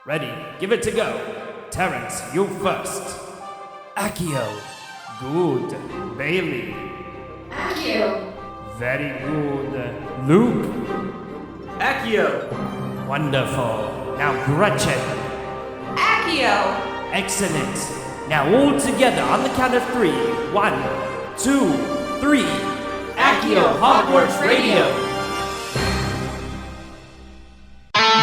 Ready, give it to go. Terrence, you first. Accio. Good. Bailey. Accio. Very good. Luke. Accio. Wonderful. Now Gretchen. Accio. Excellent. Now all together on the count of 3. 1, 2, 3. Accio Hogwarts Radio.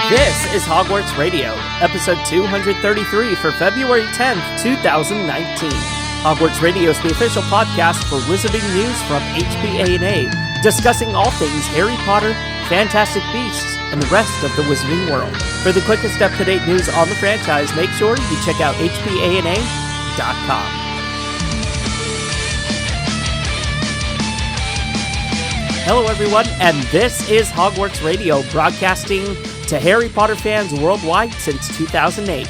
This is Hogwarts Radio, episode 233 for February 10th, 2019. Hogwarts Radio is the official podcast for Wizarding news from HPA&A, discussing all things Harry Potter, Fantastic Beasts, and the rest of the Wizarding world. For the quickest up-to-date news on the franchise, make sure you check out HPANA.com. Hello everyone, and this is Hogwarts Radio, broadcasting to Harry Potter fans worldwide since 2008.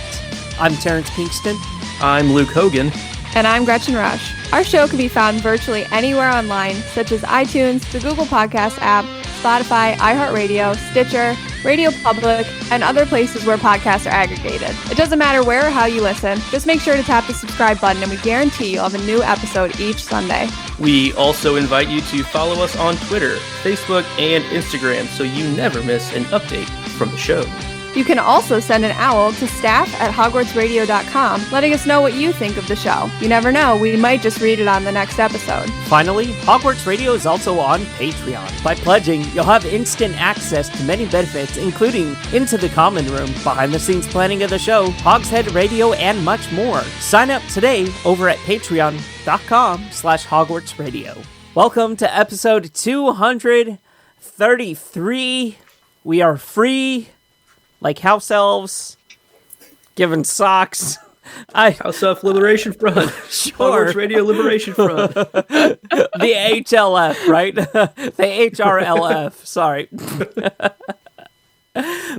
I'm Terrence Pinkston. I'm Luke Hogan. And I'm Gretchen Rush. Our show can be found virtually anywhere online, such as iTunes, the Google Podcast app, Spotify, iHeartRadio, Stitcher, Radio Public, and other places where podcasts are aggregated. It doesn't matter where or how you listen, just make sure to tap the subscribe button and we guarantee you'll have a new episode each Sunday. We also invite you to follow us on Twitter, Facebook, and Instagram so you never miss an update from the show. You can also send an owl to staff@hogwartsradio.com, letting us know what you think of the show. You never know, we might just read it on the next episode. Finally, Hogwarts Radio is also on Patreon. By pledging, you'll have instant access to many benefits, including Into the Common Room, behind-the-scenes planning of the show, Hogshead Radio, and much more. Sign up today over at patreon.com/HogwartsRadio. Welcome to episode 233. We are free, like house elves, given socks. House Elf Liberation Front. Sure. Hogwarts Radio Liberation Front. The HLF, right? The HRLF, sorry.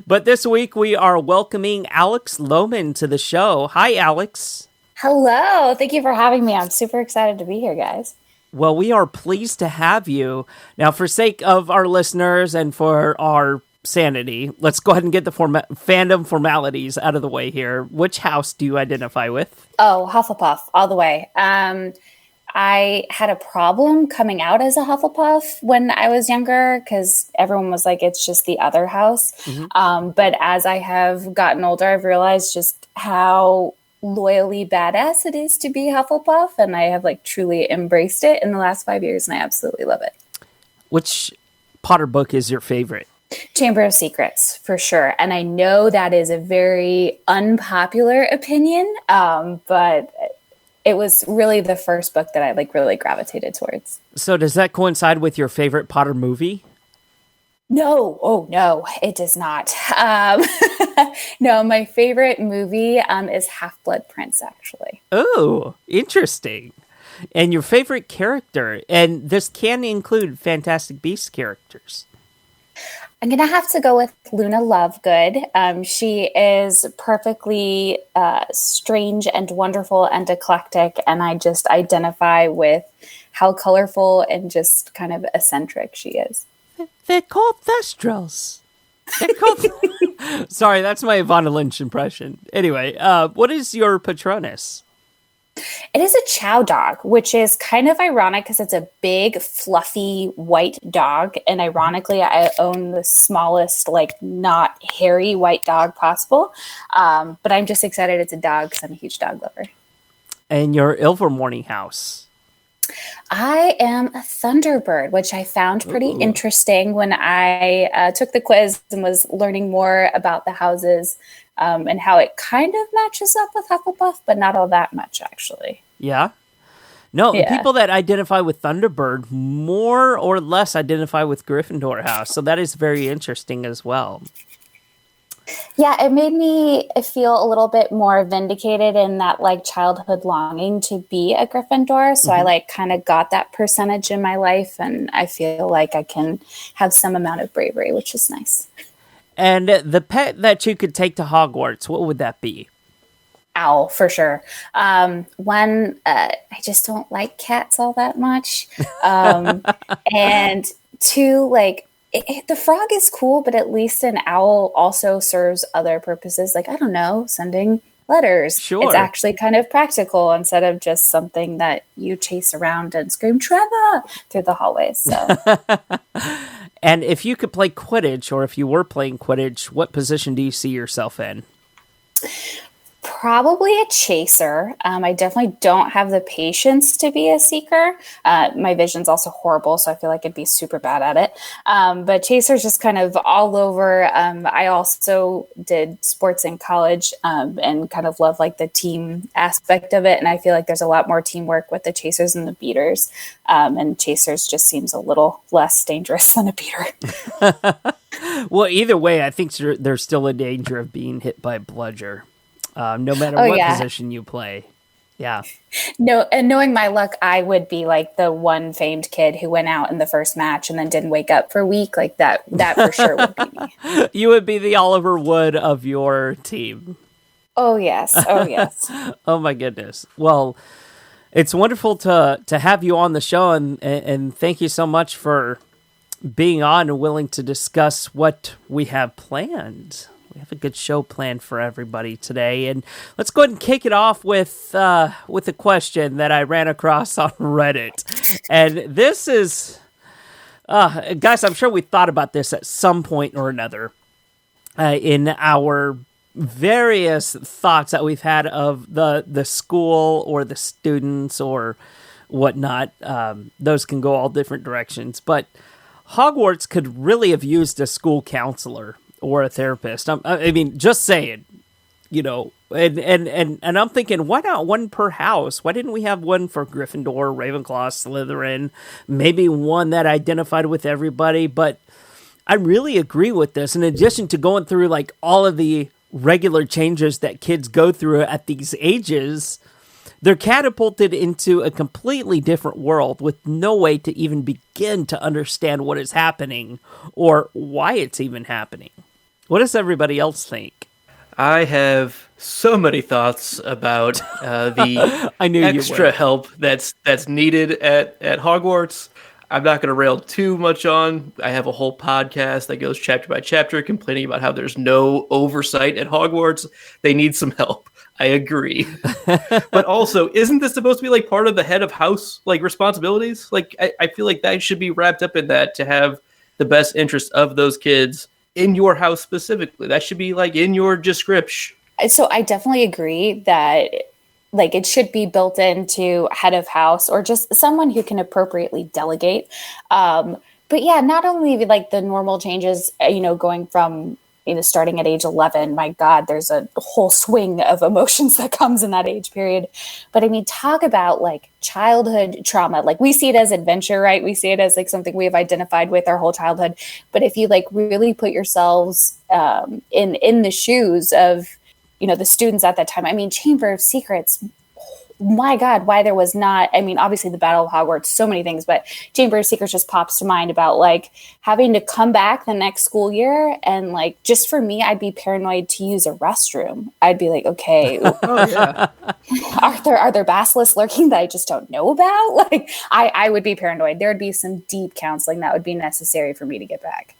But this week we are welcoming Alex Lohman to the show. Hi, Alex. Hello. Thank you for having me. I'm super excited to be here, guys. Well, we are pleased to have you. Now, for sake of our listeners and for our sanity, let's go ahead and get the fandom formalities out of the way here. Which house do you identify with? Oh, Hufflepuff, all the way. I had a problem coming out as a Hufflepuff when I was younger because everyone was like, it's just the other house. Mm-hmm. But as I have gotten older, I've realized just how loyally badass it is to be Hufflepuff, and I have like truly embraced it in the last 5 years, and I absolutely love it. Which Potter book is your favorite? Chamber of Secrets, for sure. And I know that is a very unpopular opinion, but it was really the first book that I like really gravitated towards. So does that coincide with your favorite Potter movie? No. Oh, no, it does not. No, my favorite movie is Half-Blood Prince, actually. Oh, interesting. And your favorite character? And this can include Fantastic Beasts characters. I'm going to have to go with Luna Lovegood. She is perfectly strange and wonderful and eclectic, and I just identify with how colorful and just kind of eccentric she is. They're called Thestrals. Sorry, that's my Ivana Lynch impression. Anyway, what is your Patronus? It is a chow dog, which is kind of ironic because it's a big, fluffy, white dog. And ironically, I own the smallest, like, not hairy white dog possible. But I'm just excited it's a dog because I'm a huge dog lover. And your Ilvermorny house? I am a Thunderbird, which I found pretty interesting when I took the quiz and was learning more about the houses and how it kind of matches up with Hufflepuff, but not all that much, actually. Yeah? No, people that identify with Thunderbird more or less identify with Gryffindor house, so that is very interesting as well. Yeah, it made me feel a little bit more vindicated in that like childhood longing to be a Gryffindor. So I like kind of got that percentage in my life, and I feel like I can have some amount of bravery, which is nice. And the pet that you could take to Hogwarts, what would that be? Owl, for sure. I just don't like cats all that much. And two, like, The frog is cool, but at least an owl also serves other purposes. Like, I don't know, sending letters. Sure. It's actually kind of practical instead of just something that you chase around and scream Trevor through the hallways. So. And if you could play Quidditch, or if you were playing Quidditch, what position do you see yourself in? Probably a chaser. I definitely don't have the patience to be a seeker. My vision's also horrible, so I feel like I'd be super bad at it. But chaser's just kind of all over. I also did sports in college and kind of love like the team aspect of it. And I feel like there's a lot more teamwork with the chasers and the beaters. And chasers just seems a little less dangerous than a beater. Well, either way, I think there's still a danger of being hit by a bludger. No matter what position you play. Yeah. No, and knowing my luck, I would be like the one famed kid who went out in the first match and then didn't wake up for a week. Like that for sure would be me. You would be the Oliver Wood of your team. Oh, yes. Oh, yes. Oh, my goodness. Well, it's wonderful to have you on the show, and thank you so much for being on and willing to discuss what we have planned. We have a good show planned for everybody today, and let's go ahead and kick it off with a question that I ran across on Reddit. And this is, guys, I'm sure we thought about this at some point or another in our various thoughts that we've had of the school or the students or whatnot. Those can go all different directions, but Hogwarts could really have used a school counselor or a therapist. I mean, just saying, and I'm thinking, why not one per house? Why didn't we have one for Gryffindor, Ravenclaw, Slytherin? Maybe one that identified with everybody. But I really agree with this. In addition to going through like all of the regular changes that kids go through at these ages, they're catapulted into a completely different world with no way to even begin to understand what is happening or why it's even happening. What does everybody else think? I have so many thoughts about the extra help that's needed at Hogwarts. I'm not going to rail too much on. I have a whole podcast that goes chapter by chapter complaining about how there's no oversight at Hogwarts. They need some help. I agree. But also, isn't this supposed to be like part of the head of house like responsibilities? Like, I feel like that should be wrapped up in that to have the best interest of those kids in your house specifically. That should be like in your description. So I definitely agree that like it should be built into head of house or just someone who can appropriately delegate. But yeah, not only like the normal changes, going from starting at age 11, my God, there's a whole swing of emotions that comes in that age period. But I mean, talk about like childhood trauma. Like we see it as adventure, right? We see it as like something we have identified with our whole childhood. But if you like really put yourselves in the shoes of, the students at that time, I mean, Chamber of Secrets, my God, why there was not, I mean, obviously the Battle of Hogwarts, so many things, but Chamber of Secrets just pops to mind about like having to come back the next school year. And like, just for me, I'd be paranoid to use a restroom. I'd be like, okay, are there basilisks lurking that I just don't know about? Like I would be paranoid. There would be some deep counseling that would be necessary for me to get back.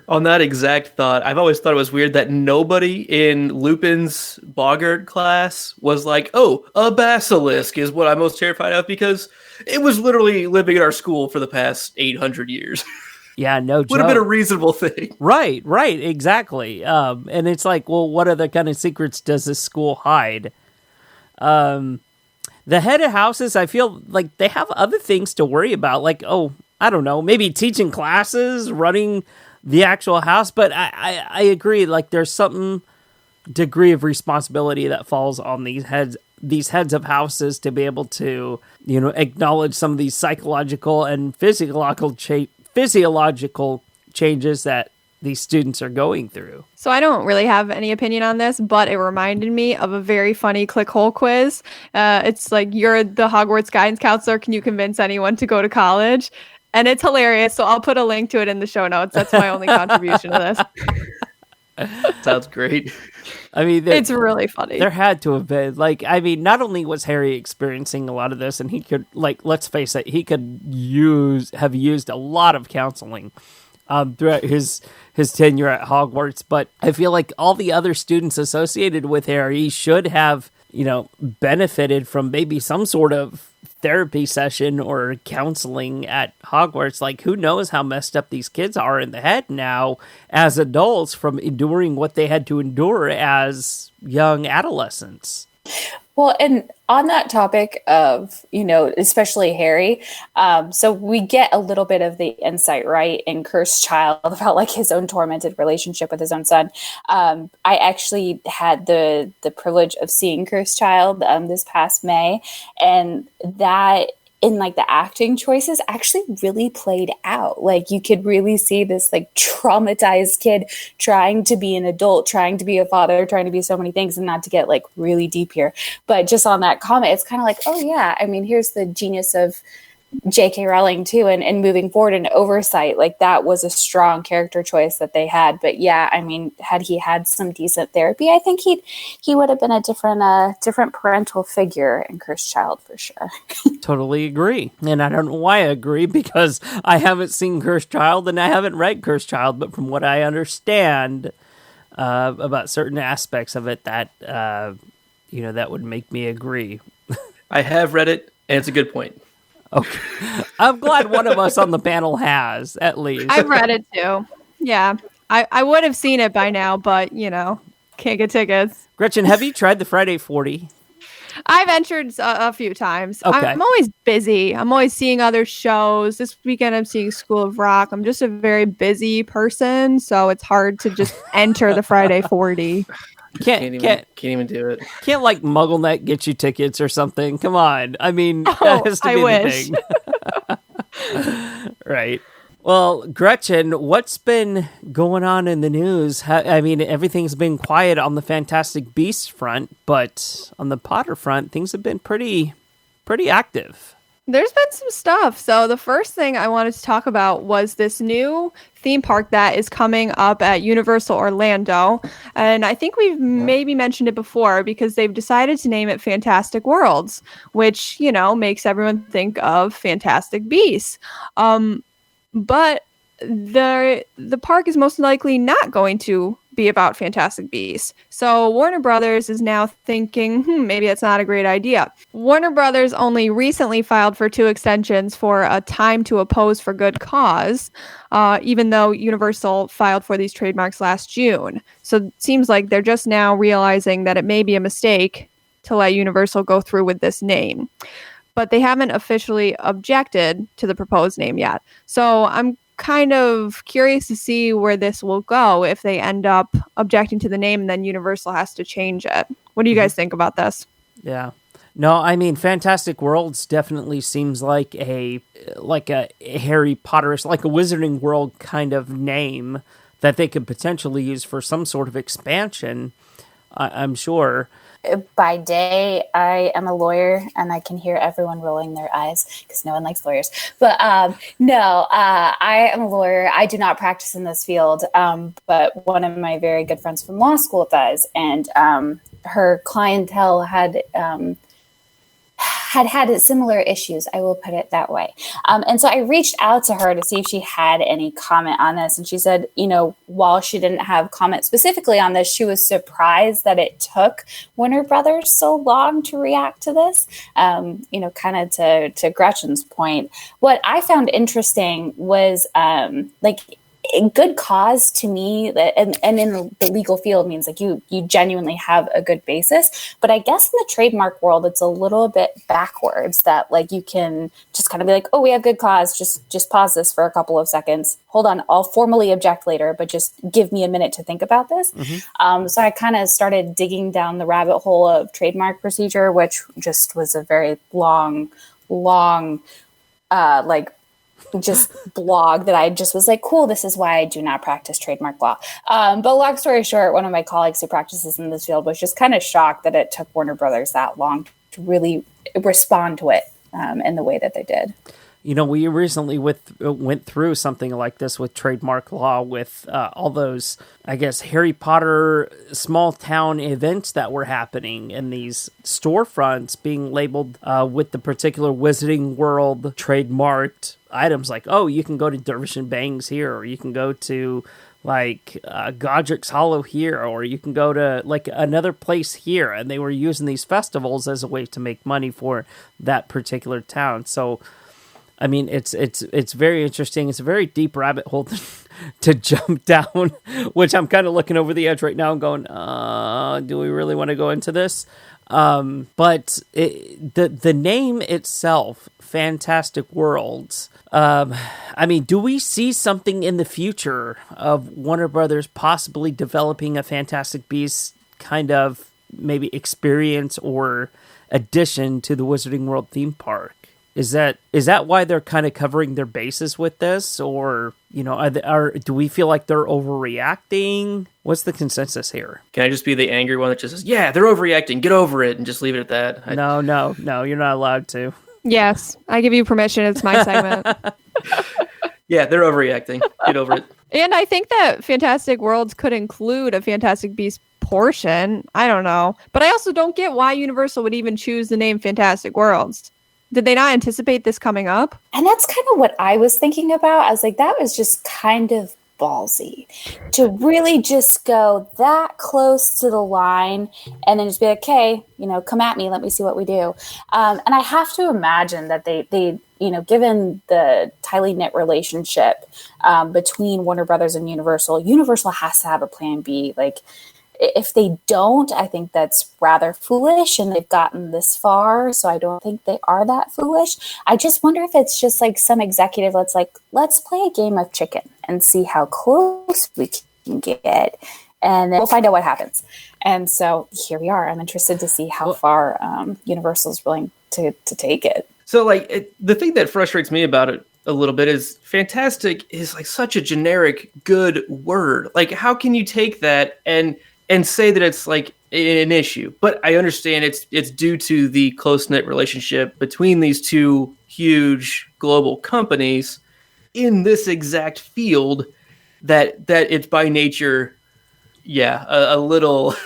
On that exact thought, I've always thought it was weird that nobody in Lupin's Boggart class was like, oh, a basilisk is what I'm most terrified of, because it was literally living in our school for the past 800 years. Yeah, no joke. Would have been a reasonable thing. Right, exactly. And it's like, well, what other kind of secrets does this school hide? The head of houses, I feel like they have other things to worry about, like, oh, I don't know, maybe teaching classes, running the actual house, but I agree. Like, there's some degree of responsibility that falls on these heads of houses to be able to, acknowledge some of these psychological and physiological changes that these students are going through. So I don't really have any opinion on this, but it reminded me of a very funny ClickHole quiz. It's like, you're the Hogwarts guidance counselor. Can you convince anyone to go to college? And it's hilarious, so I'll put a link to it in the show notes. That's my only contribution to this. Sounds great. I mean, it's really funny. There had to have been, like, I mean, not only was Harry experiencing a lot of this, and he could, like, let's face it, he could have used a lot of counseling throughout his tenure at Hogwarts. But I feel like all the other students associated with Harry should have, benefited from maybe some sort of therapy session or counseling at Hogwarts. Like, who knows how messed up these kids are in the head now as adults from enduring what they had to endure as young adolescents. Well, and on that topic of, especially Harry, so we get a little bit of the insight, right, in Cursed Child about like his own tormented relationship with his own son. I actually had the privilege of seeing Cursed Child this past May, and that in like the acting choices actually really played out. Like you could really see this like traumatized kid trying to be an adult, trying to be a father, trying to be so many things, and not to get like really deep here. But just on that comment, it's kind of like, oh yeah, I mean, here's the genius of J.K. Rowling too, and moving forward and oversight. Like that was a strong character choice that they had. But yeah, I mean, had he had some decent therapy, I think he would have been a different parental figure in Cursed Child for sure. Totally agree. And I don't know why I agree, because I haven't seen Cursed Child and I haven't read Cursed Child, but from what I understand about certain aspects of it, that that would make me agree. I have read it, and it's a good point. Okay. I'm glad one of us on the panel has, at least. I've read it too. Yeah. I would have seen it by now, but, can't get tickets. Gretchen, have you tried the Friday 40? I've entered a few times. Okay. I'm always busy. I'm always seeing other shows. This weekend I'm seeing School of Rock. I'm just a very busy person, so it's hard to just enter the Friday 40. Can't even do it. Can't like MuggleNet get you tickets or something? Come on. I mean, that has to be the thing. Right. Well, Gretchen, what's been going on in the news? I mean, everything's been quiet on the Fantastic Beasts front, but on the Potter front, things have been pretty active. There's been some stuff. So the first thing I wanted to talk about was this new theme park that is coming up at Universal Orlando. And I think we've maybe mentioned it before because they've decided to name it Fantastic Worlds, which, makes everyone think of Fantastic Beasts. But the park is most likely not going to be about Fantastic Beasts. So Warner Brothers is now thinking, maybe that's not a great idea. Warner Brothers only recently filed for 2 extensions for a time to oppose for good cause, even though Universal filed for these trademarks last June. So it seems like they're just now realizing that it may be a mistake to let Universal go through with this name. But they haven't officially objected to the proposed name yet. So I'm kind of curious to see where this will go if they end up objecting to the name and then Universal has to change it. What do you guys think about this? Yeah. No, I mean, Fantastic Worlds definitely seems like a Harry Potter, like a Wizarding World kind of name that they could potentially use for some sort of expansion, I'm sure. By day, I am a lawyer, and I can hear everyone rolling their eyes because no one likes lawyers. But I am a lawyer. I do not practice in this field, but one of my very good friends from law school does, and her clientele had similar issues, I will put it that way. And so I reached out to her to see if she had any comment on this. And she said, while she didn't have comment specifically on this, she was surprised that it took Warner Brothers so long to react to this. Kind of to Gretchen's point. What I found interesting was a good cause to me, and in the legal field means like you genuinely have a good basis. But I guess in the trademark world, it's a little bit backwards that like you can just kind of be like, oh, we have good cause. Just pause this for a couple of seconds. Hold on, I'll formally object later, but just give me a minute to think about this. Mm-hmm. So I kind of started digging down the rabbit hole of trademark procedure, which just was a very long, just blog that I just was like, cool, this is why I do not practice trademark law. But long story short, one of my colleagues who practices in this field was just kind of shocked that it took Warner Brothers that long to really respond to it in the way that they did. we recently went through something like this with trademark law with all those, I guess, Harry Potter small town events that were happening and these storefronts being labeled with the particular Wizarding World trademarked items like, oh, you can go to Dervish and Bangs here, or you can go to like Godric's Hollow here, or you can go to like another place here. And they were using these festivals as a way to make money for that particular town. So, I mean, it's very interesting. It's a very deep rabbit hole to jump down, which I'm kind of looking over the edge right now and going, do we really want to go into this? But the name itself, Fantastic Worlds, I mean, do we see something in the future of Warner Brothers possibly developing a Fantastic Beasts kind of maybe experience or addition to the Wizarding World theme park? Is that why they're kind of covering their bases with this, or do we feel like they're overreacting? What's the consensus here? Can I just be the angry one that just says, "Yeah, they're overreacting. Get over it," and just leave it at that? No, you're not allowed to. Yes, I give you permission. It's my segment. Yeah, they're overreacting. Get over it. And I think that Fantastic Worlds could include a Fantastic Beasts portion. I don't know, but I also don't get why Universal would even choose the name Fantastic Worlds. Did they not anticipate this coming up? And that's kind of what I was thinking about. I was like, that was just kind of ballsy to really just go that close to the line and then just be like, okay, come at me. Let me see what we do. And I have to imagine that they given the tightly knit relationship between Warner Brothers and Universal has to have a plan B. Like, if they don't, I think that's rather foolish, and they've gotten this far, so I don't think they are that foolish. I just wonder if it's just like some executive that's like, let's play a game of chicken and see how close we can get, and then we'll find out what happens. And so here we are. I'm interested to see how far Universal's willing to take it. So, the thing that frustrates me about it a little bit is fantastic is like such a generic good word. Like, how can you take that and say that it's like an issue? But I understand it's due to the close-knit relationship between these two huge global companies in this exact field that it's by nature, a little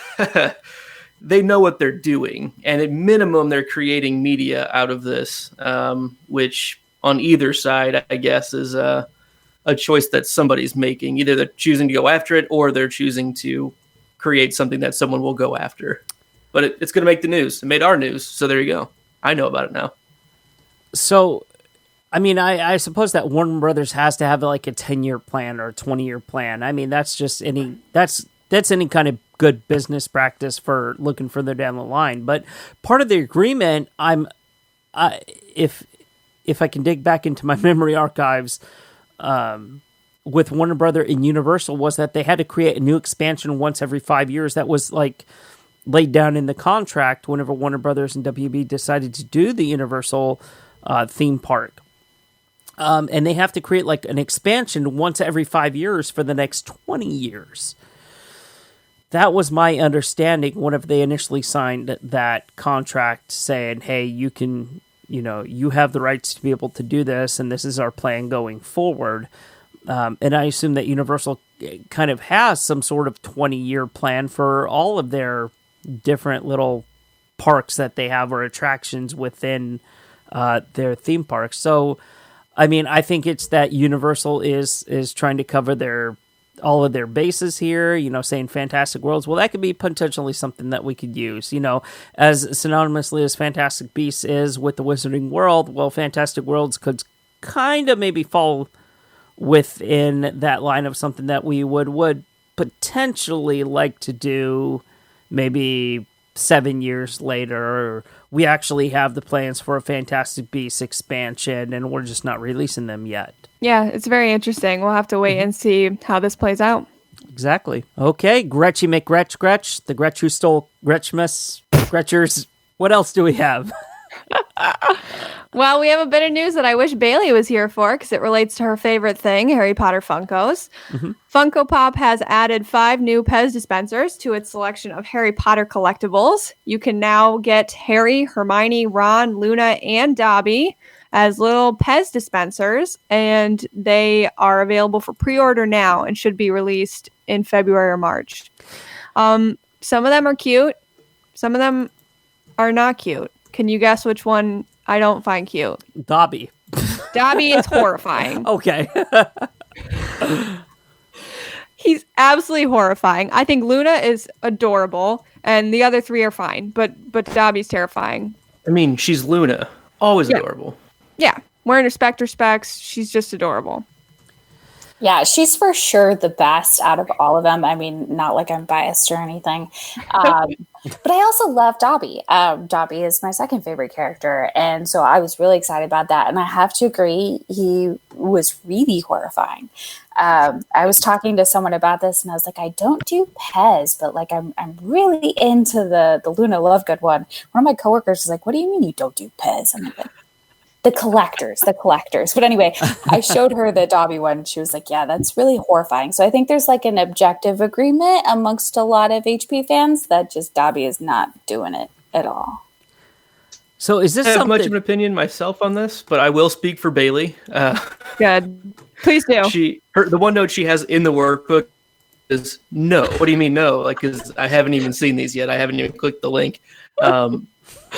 they know what they're doing, and at minimum they're creating media out of this, which on either side, I guess, is a choice that somebody's making. Either they're choosing to go after it, or they're choosing to create something that someone will go after. But it's going to make the news. It made our news, so there you go. I know about it now. So, I mean, I suppose that Warner Brothers has to have like a 10-year plan or a 20-year plan. I mean, that's just that's any kind of good business practice for looking further down the line. But part of the agreement, if I can dig back into my memory archives, with Warner Brother and Universal, was that they had to create a new expansion once every 5 years. That was like laid down in the contract whenever Warner Brothers and WB decided to do the Universal theme park. And they have to create like an expansion once every 5 years for the next 20 years. That was my understanding whenever they initially signed that contract saying, hey, you can, you have the rights to be able to do this, and this is our plan going forward. And I assume that Universal kind of has some sort of 20-year plan for all of their different little parks that they have or attractions within their theme parks. So, I mean, I think it's that Universal is trying to cover all of their bases here, saying Fantastic Worlds. Well, that could be potentially something that we could use, as synonymously as Fantastic Beasts is with the Wizarding World. Well, Fantastic Worlds could kind of maybe fall within that line of something that we would potentially like to do maybe 7 years later, or we actually have the plans for a Fantastic Beasts expansion and we're just not releasing them yet. Yeah, it's very interesting. We'll have to wait and see how this plays out. Exactly. Okay, Gretchy McGretch, the Gretch who stole Gretchmas, Gretchers. What else do we have? Well, we have a bit of news that I wish Bailey was here for because it relates to her favorite thing, Harry Potter Funkos. Mm-hmm. Funko Pop has added 5 new PEZ dispensers to its selection of Harry Potter collectibles. You can now get Harry, Hermione, Ron, Luna, and Dobby as little PEZ dispensers, and they are available for pre-order now and should be released in February or March. Some of them are cute. Some of them are not cute. Can you guess which one I don't find cute? Dobby. Dobby is horrifying. Okay. He's absolutely horrifying. I think Luna is adorable, and the other 3 are fine, but Dobby's terrifying. I mean, she's Luna. Always adorable. Yeah. Wearing her Spectre specs, she's just adorable. Yeah, she's for sure the best out of all of them. I mean, not like I'm biased or anything. But I also love Dobby. Dobby is my second favorite character. And so I was really excited about that. And I have to agree, he was really horrifying. I was talking to someone about this and I was like, I don't do PEZ, but like I'm really into the Luna Lovegood one. One of my coworkers is like, what do you mean you don't do PEZ? I'm like, the collectors. But anyway, I showed her the Dobby one. And she was like, yeah, that's really horrifying. So I think there's like an objective agreement amongst a lot of HP fans that just Dobby is not doing it at all. So is this I have something... much of an opinion myself on this, but I will speak for Bailey. Good. Please do. The one note she has in the workbook is no. What do you mean no? Like, because I haven't even seen these yet. I haven't even clicked the link.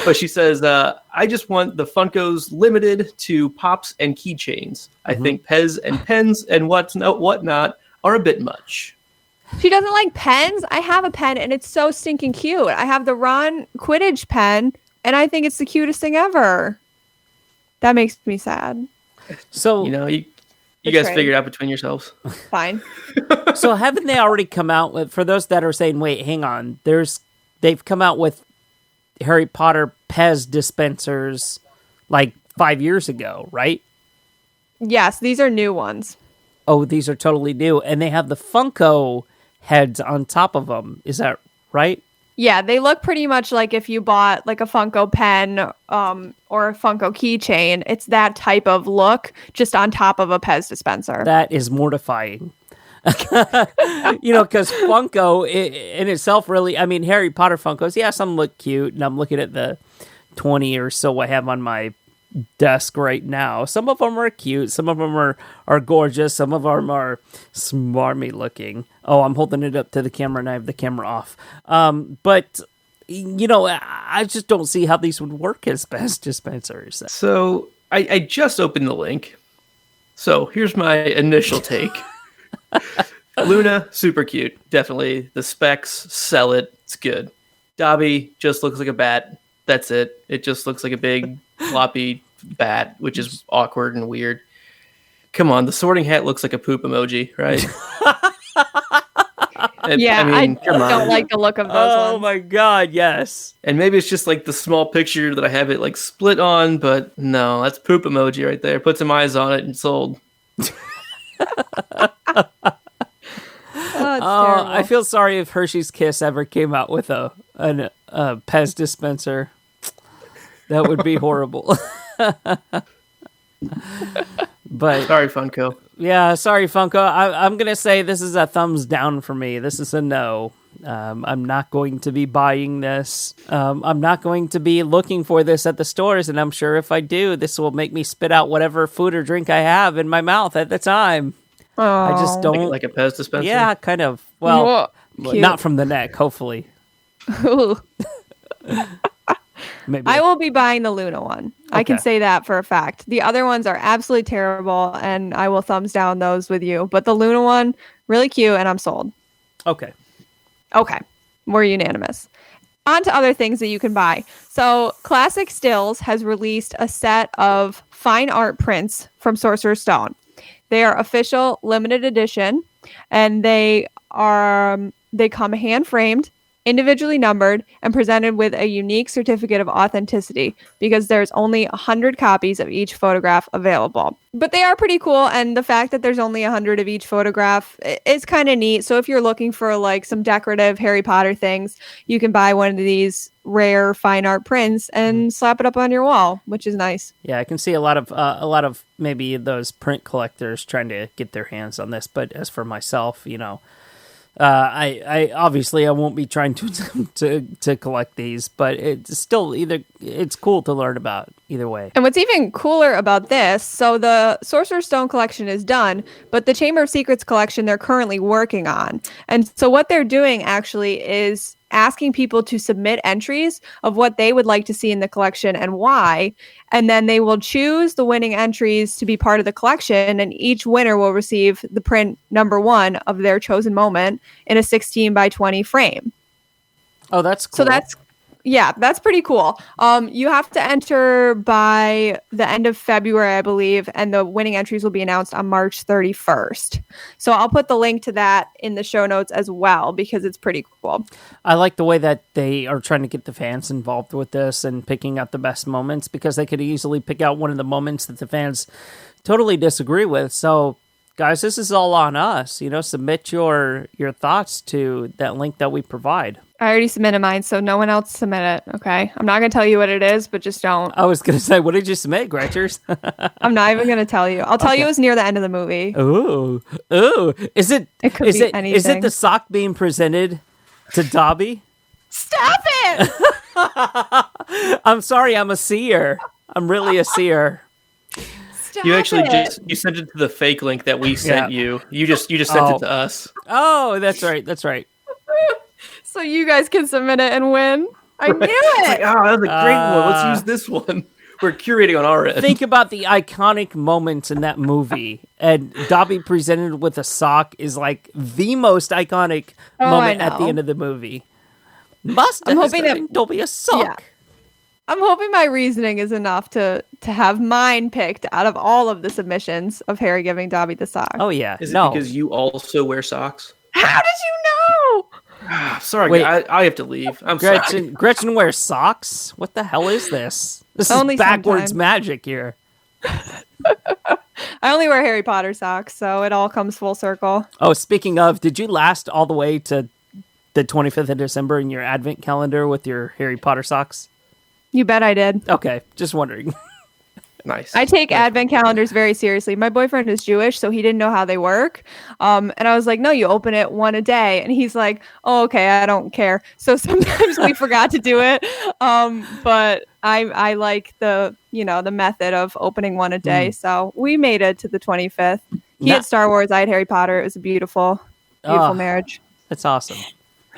But she says, I just want the Funkos limited to pops and keychains. I think PEZ and pens and whatnot are a bit much. She doesn't like pens? I have a pen, and it's so stinking cute. I have the Ron Quidditch pen, and I think it's the cutest thing ever. That makes me sad. So, you guys figure it out between yourselves. Fine. So haven't they already come out with, for those that are saying, wait, hang on, they've come out with Harry Potter PEZ dispensers like 5 years ago, right? Yes, these are new ones. Oh, these are totally new. And they have the Funko heads on top of them. Is that right? Yeah, they look pretty much like if you bought like a Funko pen or a Funko keychain. It's that type of look just on top of a PEZ dispenser. That is mortifying. Because Funko in itself really, I mean, Harry Potter Funkos, yeah, some look cute, and I'm looking at the 20 or so I have on my desk right now. Some of them are cute, some of them are gorgeous, some of them are smarmy looking. Oh, I'm holding it up to the camera and I have the camera off. But I just don't see how these would work as PEZ dispensers. So I just opened the link. So here's my initial take. Luna, super cute. Definitely. The specs, sell it. It's good. Dobby just looks like a bat. That's it. It just looks like a big, floppy bat, which is awkward and weird. Come on, the Sorting Hat looks like a poop emoji, right? I don't like the look of those ones. Oh my god, yes. And maybe it's just like the small picture that I have it like split on, but no, that's poop emoji right there. Put some eyes on it and sold. I feel sorry if Hershey's Kiss ever came out with a PEZ dispenser. That would be horrible. But sorry, Funko. Yeah, sorry, Funko. I'm gonna say this is a thumbs down for me. This is a no. I'm not going to be buying this. I'm not going to be looking for this at the stores, and I'm sure if I do, this will make me spit out whatever food or drink I have in my mouth at the time. I just don't like a PEZ dispenser. Yeah, kind of. Well, not from the neck, hopefully. Maybe. I will be buying the Luna one. Okay. I can say that for a fact. The other ones are absolutely terrible, and I will thumbs down those with you. But the Luna one, really cute, and I'm sold. Okay. We're unanimous. On to other things that you can buy. So Classic Stills has released a set of fine art prints from Sorcerer's Stone. They are official limited edition, and they come hand framed individually numbered, and presented with a unique certificate of authenticity because there's only 100 copies of each photograph available. But they are pretty cool, and the fact that there's only 100 of each photograph is kind of neat. So if you're looking for like some decorative Harry Potter things, you can buy one of these rare fine art prints and slap it up on your wall, which is nice. Yeah, I can see a lot of maybe those print collectors trying to get their hands on this. But as for myself, I obviously I won't be trying to collect these, but it's still it's cool to learn about either way. And what's even cooler about this, so the Sorcerer's Stone collection is done, but the Chamber of Secrets collection they're currently working on. And so what they're doing actually is asking people to submit entries of what they would like to see in the collection and why. And then they will choose the winning entries to be part of the collection. And each winner will receive the print number 1 of their chosen moment in a 16 by 20 frame. Oh, that's cool. So that's pretty cool. You have to enter by the end of February, I believe, and the winning entries will be announced on March 31st. So I'll put the link to that in the show notes as well because it's pretty cool. I like the way that they are trying to get the fans involved with this and picking out the best moments because they could easily pick out one of the moments that the fans totally disagree with. So, guys, this is all on us. Submit your thoughts to that link that we provide. I already submitted mine, so no one else submit it, okay? I'm not going to tell you what it is, but just don't. I was going to say, what did you submit, Gretchers? I'm not even going to tell you. I'll tell you it was near the end of the movie. Ooh. Is it anything. Is it the sock being presented to Dobby? Stop it! I'm sorry, I'm a seer. I'm really a seer. Stop you actually it. you sent it to the fake link that we sent you. You just sent it to us. Oh, that's right. So you guys can submit it and win. I knew it. Like, that was a great one. Let's use this one. We're curating on our end. Think about the iconic moments in that movie, and Dobby presented with a sock is like the most iconic moment at the end of the movie. I'm hoping that don't be a sock. Yeah. I'm hoping my reasoning is enough to have mine picked out of all of the submissions of Harry giving Dobby the sock. Oh yeah, is it because you also wear socks? How did you know? Sorry, wait, I have to leave. I'm sorry. Gretchen wears socks? What the hell is this? This is only backwards sometimes. magic here. I only wear Harry Potter socks, so it all comes full circle. Oh, speaking of, did you last all the way to the 25th of December in your advent calendar with your Harry Potter socks? You bet I did. Okay, just wondering. Nice. I take advent calendars very seriously. My boyfriend is Jewish, so he didn't know how they work. And I was like, no, you open it one a day. And he's like, oh, okay, I don't care. So sometimes we forgot to do it. But I like the method of opening one a day. So we made it to the 25th. He had Star Wars, I had Harry Potter. It was a beautiful marriage. That's awesome.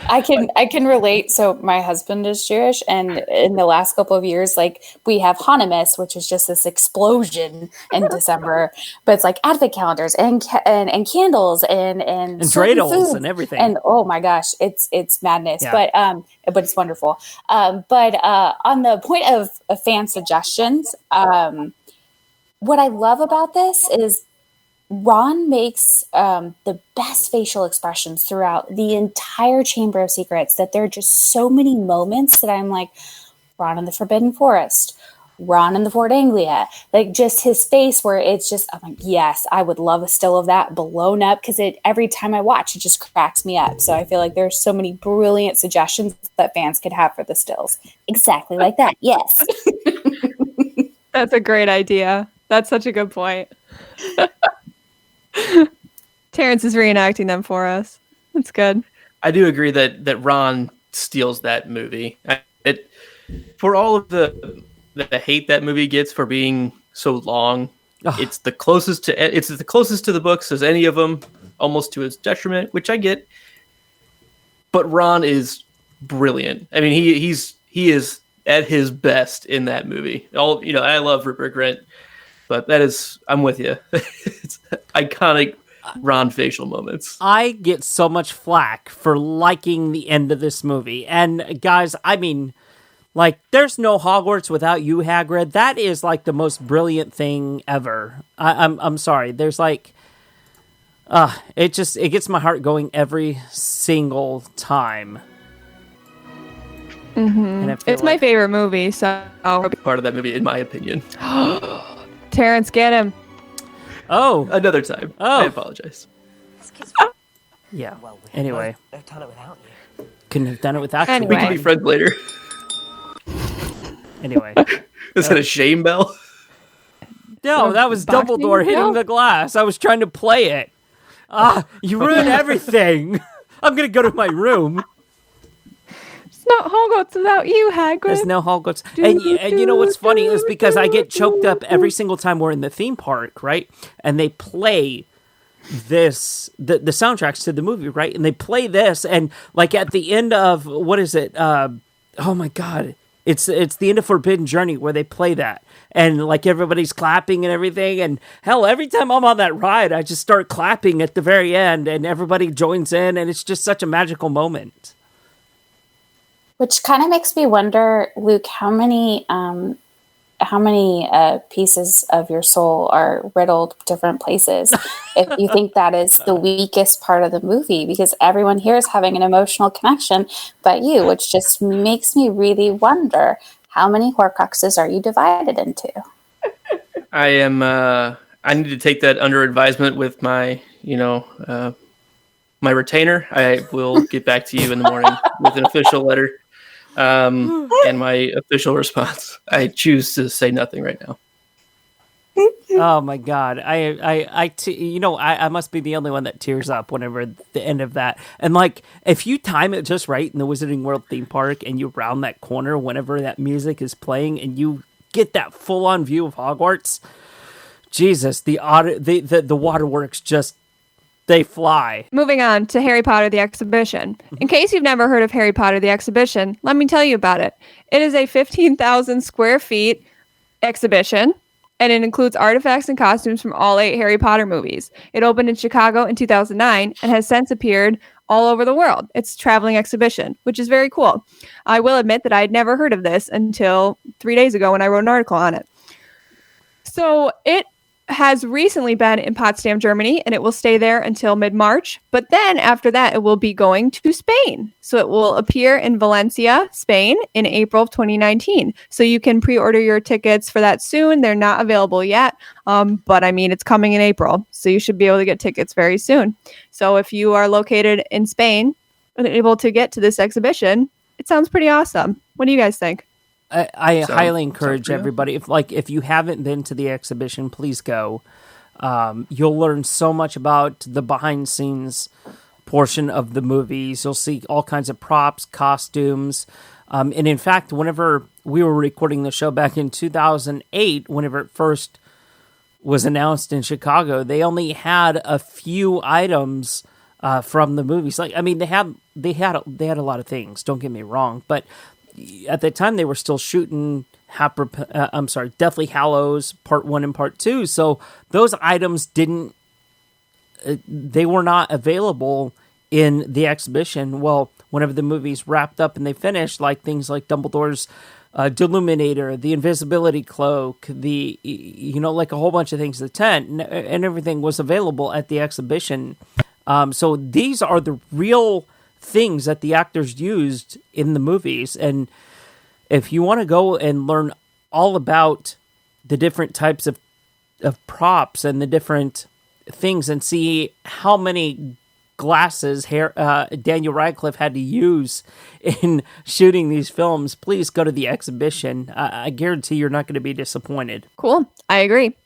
I can relate. So my husband is Jewish, and in the last couple of years, like we have Hanukkah, which is just this explosion in December. But it's like advent calendars and candles and dreidels and everything. And oh my gosh, it's madness. Yeah. But it's wonderful. But on the point of fan suggestions, what I love about this is Ron makes the best facial expressions throughout the entire Chamber of Secrets, that there are just so many moments that I'm like, Ron in the Forbidden Forest, Ron in the Fort Anglia, like just his face where it's just, I'm like, yes, I would love a still of that blown up, because every time I watch, it just cracks me up. So I feel like there's so many brilliant suggestions that fans could have for the stills. Exactly like that. Yes. That's a great idea. That's such a good point. Terrence is reenacting them for us. That's good. I do agree that Ron steals that movie. For all of the hate that movie gets for being so long, it's the closest to the books as any of them, almost to its detriment, which I get. But Ron is brilliant. I mean, he is at his best in that movie. I love Rupert Grint. But I'm with you. It's iconic Ron facial moments. I get so much flack for liking the end of this movie. And guys, I mean, like, there's no Hogwarts without you, Hagrid. That is like the most brilliant thing ever. I'm sorry. There's like, it gets my heart going every single time. Mm-hmm. It's my favorite movie, so part of that movie, in my opinion. Terrence, get him. Oh, another time. Oh, I apologize. Yeah. Anyway, have done it without you. Couldn't have done it without you. We can be friends later. Anyway, is that a shame bell? No, that was Dumbledore hitting the glass. I was trying to play it. You ruined everything. I'm gonna go to my room. It's not Hogwarts without you, Hagrid. There's no Hogwarts. And you know what's funny is because I get choked up every single time we're in the theme park, right? And they play the soundtracks to the movie, right? And they play this, and like at the end of what is it? Oh my god, it's the end of Forbidden Journey where they play that, and like everybody's clapping and everything. And hell, every time I'm on that ride, I just start clapping at the very end, and everybody joins in, and it's just such a magical moment. Which kind of makes me wonder, Luke, how many pieces of your soul are riddled different places if you think that is the weakest part of the movie, because everyone here is having an emotional connection but you, which just makes me really wonder, how many Horcruxes are you divided into? I need to take that under advisement with my my retainer. I will get back to you in the morning with an official letter. And my official response, I choose to say nothing right now. Oh my god, I must be the only one that tears up whenever the end of that. And like, if you time it just right in the Wizarding World theme park, and you round that corner whenever that music is playing, and you get that full on view of Hogwarts, Jesus, the waterworks just. They fly. Moving on to Harry Potter the Exhibition. In case you've never heard of Harry Potter the Exhibition, let me tell you about it. It is a 15,000 square feet exhibition, and it includes artifacts and costumes from all 8 Harry Potter movies. It opened in Chicago in 2009 and has since appeared all over the world. It's a traveling exhibition, which is very cool. I will admit that I had never heard of this until 3 days ago when I wrote an article on it. So it has recently been in Potsdam, Germany, and it will stay there until mid-March. But then after that, it will be going to Spain. So it will appear in Valencia, Spain in April of 2019. So you can pre-order your tickets for that soon. They're not available yet, but I mean, it's coming in April. So you should be able to get tickets very soon. So if you are located in Spain and able to get to this exhibition, it sounds pretty awesome. What do you guys think? I highly encourage everybody, if you haven't been to the exhibition, please go. You'll learn so much about the behind scenes portion of the movies. You'll see all kinds of props, costumes. And in fact, whenever we were recording the show back in 2008, whenever it first was announced in Chicago, they only had a few items from the movies. Like, I mean, they had a lot of things, don't get me wrong, but at the time they were still shooting Deathly Hallows Part 1 and Part 2, so those items they were not available in the exhibition. Well, whenever the movie's wrapped up and they finished, like things like Dumbledore's Deluminator, the invisibility cloak, like a whole bunch of things, the tent, and everything was available at the exhibition. So these are the real things that the actors used in the movies. And if you want to go and learn all about the different types of props and the different things and see how many glasses Daniel Radcliffe had to use in shooting these films, please go to the exhibition. I guarantee you're not going to be disappointed. Cool. I agree.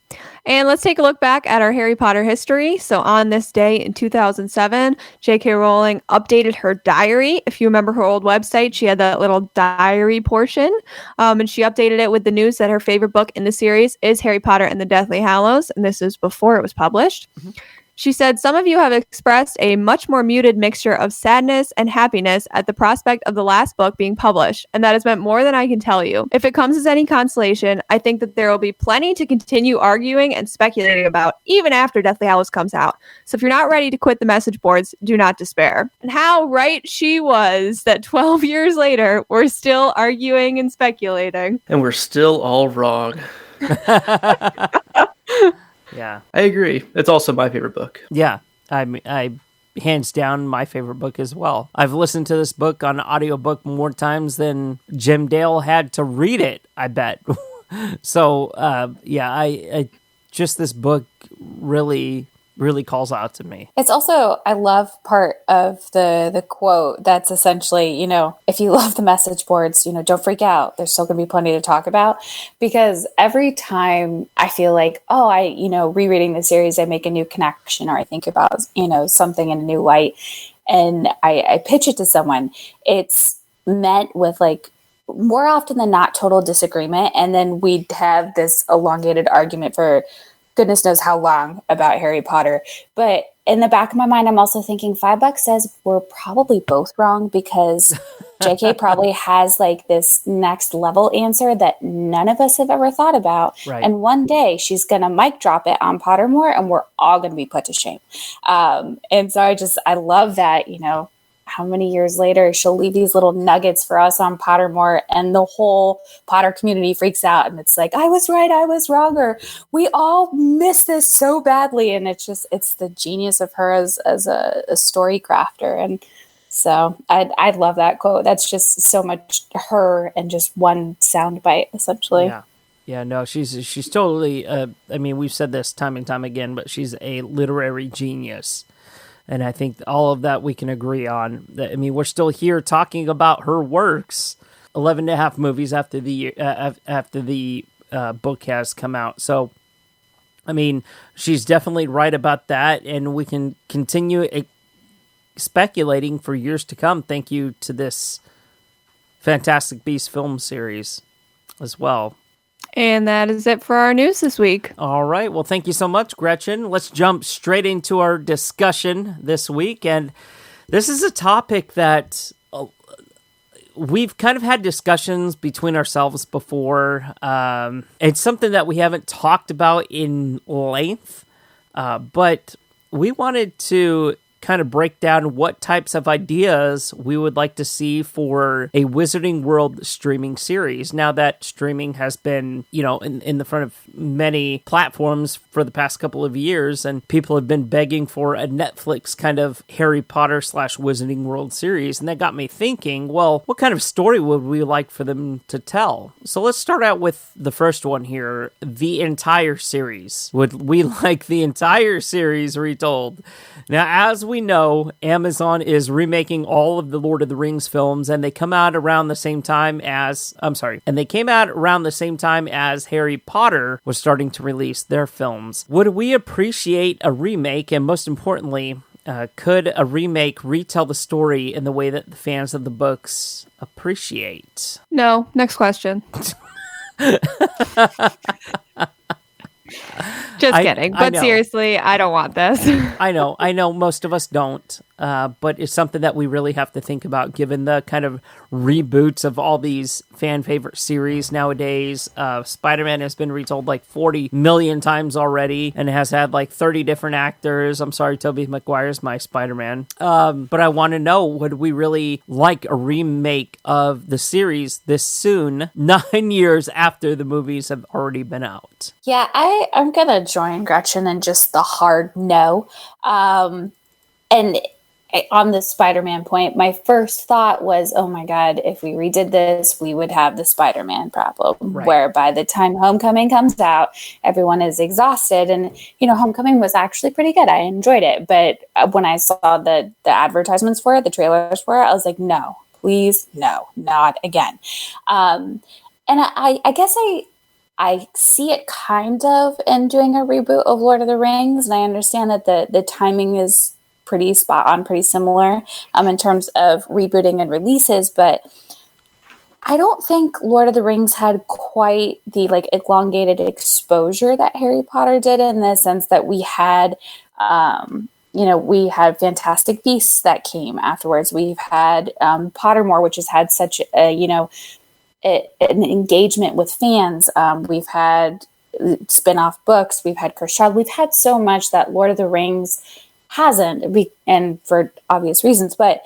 And let's take a look back at our Harry Potter history. So on this day in 2007, J.K. Rowling updated her diary. If you remember her old website, she had that little diary portion. And she updated it with the news that her favorite book in the series is Harry Potter and the Deathly Hallows. And this is before it was published. Mm-hmm. She said, "Some of you have expressed a much more muted mixture of sadness and happiness at the prospect of the last book being published, and that has meant more than I can tell you. If it comes as any consolation, I think that there will be plenty to continue arguing and speculating about, even after Deathly Hallows comes out. So if you're not ready to quit the message boards, do not despair." And how right she was that 12 years later, we're still arguing and speculating. And we're still all wrong. Yeah, I agree. It's also my favorite book. Yeah, I hands down my favorite book as well. I've listened to this book on audiobook more times than Jim Dale had to read it, I bet. So, I just this book really calls out to me. It's also, I love part of the quote that's essentially, if you love the message boards, don't freak out. There's still going to be plenty to talk about. Because every time I feel like, rereading the series, I make a new connection, or I think about, something in a new light, and I pitch it to someone, it's met with like, more often than not, total disagreement. And then we'd have this elongated argument for goodness knows how long about Harry Potter. But in the back of my mind, I'm also thinking $5 says we're probably both wrong, because JK probably has like this next level answer that none of us have ever thought about. Right. And one day she's going to mic drop it on Pottermore and we're all going to be put to shame. And so I love that, how many years later she'll leave these little nuggets for us on Pottermore, and the whole Potter community freaks out, and it's like, I was right, I was wrong, or we all miss this so badly. And it's the genius of her as a story crafter. And so I love that quote. That's just so much her and just one soundbite, essentially. Yeah, no, she's totally, we've said this time and time again, but she's a literary genius. And I think all of that we can agree on. We're still here talking about her works 11 and a half movies after the book has come out. So, she's definitely right about that, and we can continue speculating for years to come. Thank you to this Fantastic Beasts film series as well. And that is it for our news this week. All right. Well, thank you so much, Gretchen. Let's jump straight into our discussion this week. And this is a topic that we've kind of had discussions between ourselves before. It's something that we haven't talked about in length, but we wanted to kind of break down what types of ideas we would like to see for a Wizarding World streaming series. Now that streaming has been, in the front of many platforms for the past couple of years, and people have been begging for a Netflix kind of Harry Potter / Wizarding World series. And that got me thinking, well, what kind of story would we like for them to tell? So let's start out with the first one here, the entire series. Would we like the entire series retold? Now, as we know, Amazon is remaking all of the Lord of the Rings films, and they come out around the same time as, Harry Potter was starting to release their films. Would we appreciate a remake, and most importantly, could a remake retell the story in the way that the fans of the books appreciate? No. Next question. Just kidding. But seriously, I don't want this. I know most of us don't. But it's something that we really have to think about, given the kind of reboots of all these fan favorite series nowadays. Spider-Man has been retold like 40 million times already, and has had like 30 different actors. I'm sorry, Tobey Maguire's my Spider-Man. But I want to know, would we really like a remake of the series this soon, 9 years after the movies have already been out? Yeah, I'm going to join Gretchen in just the hard no. And on the Spider-Man point, my first thought was, oh my God, if we redid this, we would have the Spider-Man problem, right, where by the time Homecoming comes out, everyone is exhausted. And, Homecoming was actually pretty good. I enjoyed it. But when I saw the advertisements for it, the trailers for it, I was like, no, please, no, not again. And I guess I see it kind of in doing a reboot of Lord of the Rings. And I understand that the timing is pretty spot on, pretty similar in terms of rebooting and releases, but I don't think Lord of the Rings had quite the elongated exposure that Harry Potter did, in the sense that we had Fantastic Beasts that came afterwards. We've had Pottermore, which has had such an engagement with fans. We've had spin-off books. We've had Cursed Child. We've had so much that Lord of the Rings hasn't, and for obvious reasons, but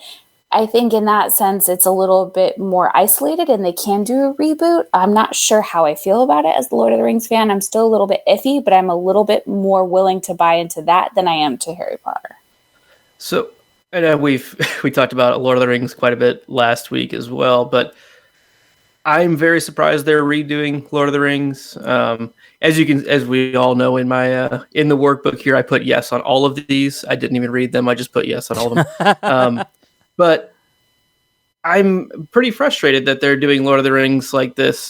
I think in that sense it's a little bit more isolated, and they can do a reboot. I'm not sure how I feel about it as the Lord of the Rings fan. I'm still a little bit iffy, but I'm a little bit more willing to buy into that than I am to Harry Potter. So I know we talked about Lord of the Rings quite a bit last week as well, but I'm very surprised they're redoing Lord of the Rings. As we all know, in my in the workbook here, I put yes on all of these. I didn't even read them; I just put yes on all of them. But I'm pretty frustrated that they're doing Lord of the Rings like this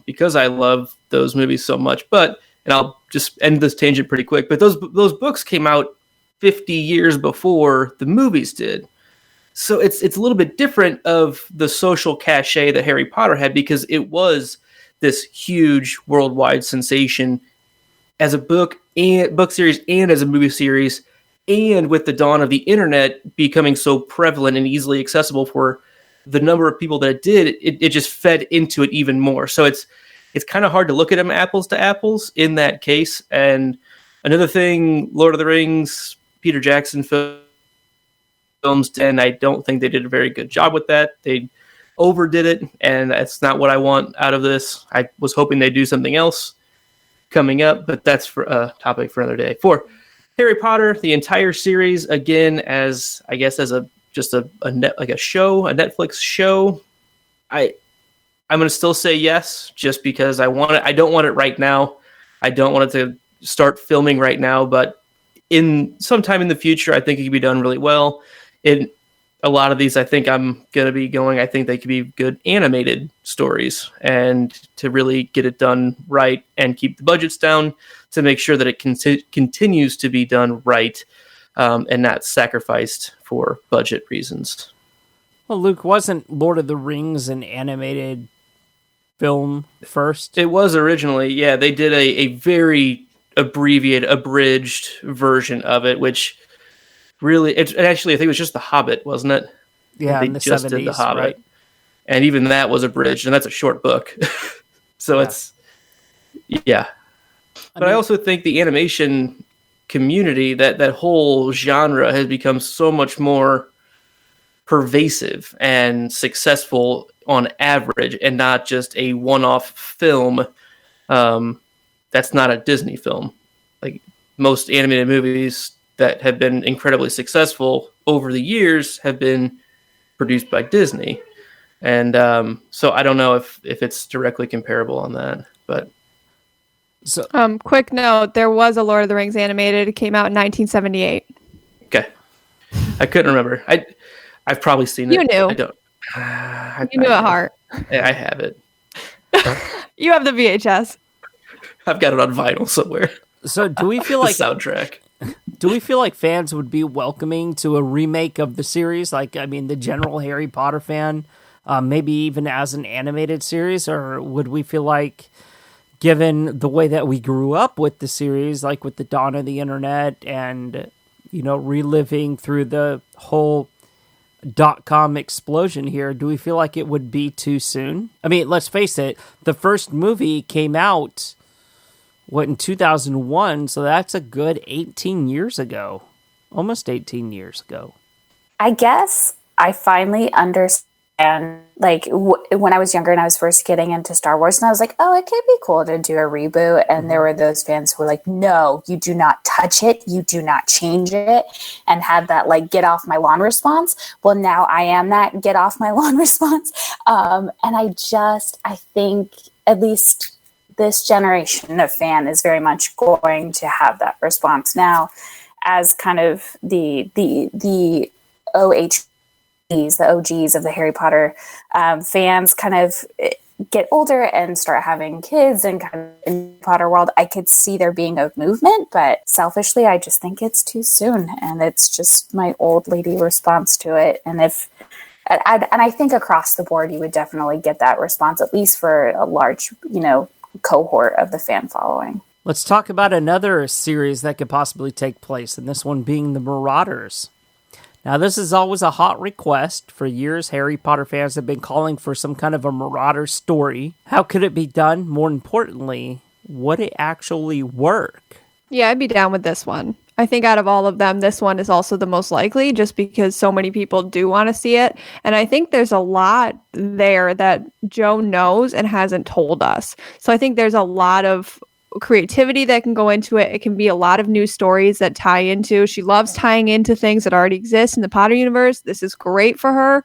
because I love those movies so much. And I'll just end this tangent pretty quick. But those books came out 50 years before the movies did. So it's a little bit different of the social cachet that Harry Potter had, because it was this huge worldwide sensation as a book series and as a movie series, and with the dawn of the internet becoming so prevalent and easily accessible for the number of people that it did, it just fed into it even more. So it's kind of hard to look at them apples to apples in that case. And another thing, Lord of the Rings, Peter Jackson films, and I don't think they did a very good job with that. They overdid it, and that's not what I want out of this. I was hoping they'd do something else coming up, but that's for a topic for another day. For Harry Potter, the entire series, again, as a Netflix show, I'm going to still say yes, just because I want it. I don't want it right now. I don't want it to start filming right now, but in sometime in the future, I think it could be done really well. In a lot of these, I think I'm going to be going, I think they could be good animated stories, and to really get it done right and keep the budgets down to make sure that it continues to be done right and not sacrificed for budget reasons. Well, Luke, wasn't Lord of the Rings an animated film first? It was originally, yeah. They did a very abbreviated, abridged version of it, which really, actually, I think it was just The Hobbit, wasn't it? Yeah, they in the just 70s, did The Hobbit, right? And even that was abridged, and that's a short book. So yeah. It's, yeah. But I also think the animation community, that whole genre has become so much more pervasive and successful on average, and not just a one-off film that's not a Disney film. Like most animated movies that have been incredibly successful over the years have been produced by Disney. And so I don't know if it's directly comparable on that, but... So, quick note, there was a Lord of the Rings animated. It came out in 1978. Okay. I couldn't remember. I've probably seen it. You knew. I don't. You knew at heart. I have it. You have the VHS. I've got it on vinyl somewhere. So do we feel like... soundtrack. Do we feel like fans would be welcoming to a remake of the series? Like, I mean, the general Harry Potter fan, maybe even as an animated series? Or would we feel like, given the way that we grew up with the series, like with the dawn of the internet and, reliving through the whole .com explosion here, do we feel like it would be too soon? I mean, let's face it, the first movie came out, in 2001, so that's a good 18 years ago. Almost 18 years ago. I guess I finally understand, like, when I was younger and I was first getting into Star Wars, and I was like, oh, it could be cool to do a reboot, and there were those fans who were like, no, you do not touch it, you do not change it, and had that, like, get off my lawn response. Well, now I am that get off my lawn response. And I think at least this generation of fan is very much going to have that response now, as kind of the OGs of the Harry Potter fans kind of get older and start having kids and kind of in the Potter world. I could see there being a movement, but selfishly, I just think it's too soon, and it's just my old lady response to it. And I think across the board, you would definitely get that response, at least for a large, cohort of the fan following. Let's talk about another series that could possibly take place, and this one being the Marauders. Now, this is always a hot request. For years, Harry Potter fans have been calling for some kind of a Marauder story. How could it be done? More importantly, would it actually work? Yeah, I'd be down with this one. I think out of all of them, this one is also the most likely, just because so many people do want to see it. And I think there's a lot there that Joe knows and hasn't told us. So I think there's a lot of creativity that can go into it. It can be a lot of new stories that tie into. She loves tying into things that already exist in the Potter universe. This is great for her.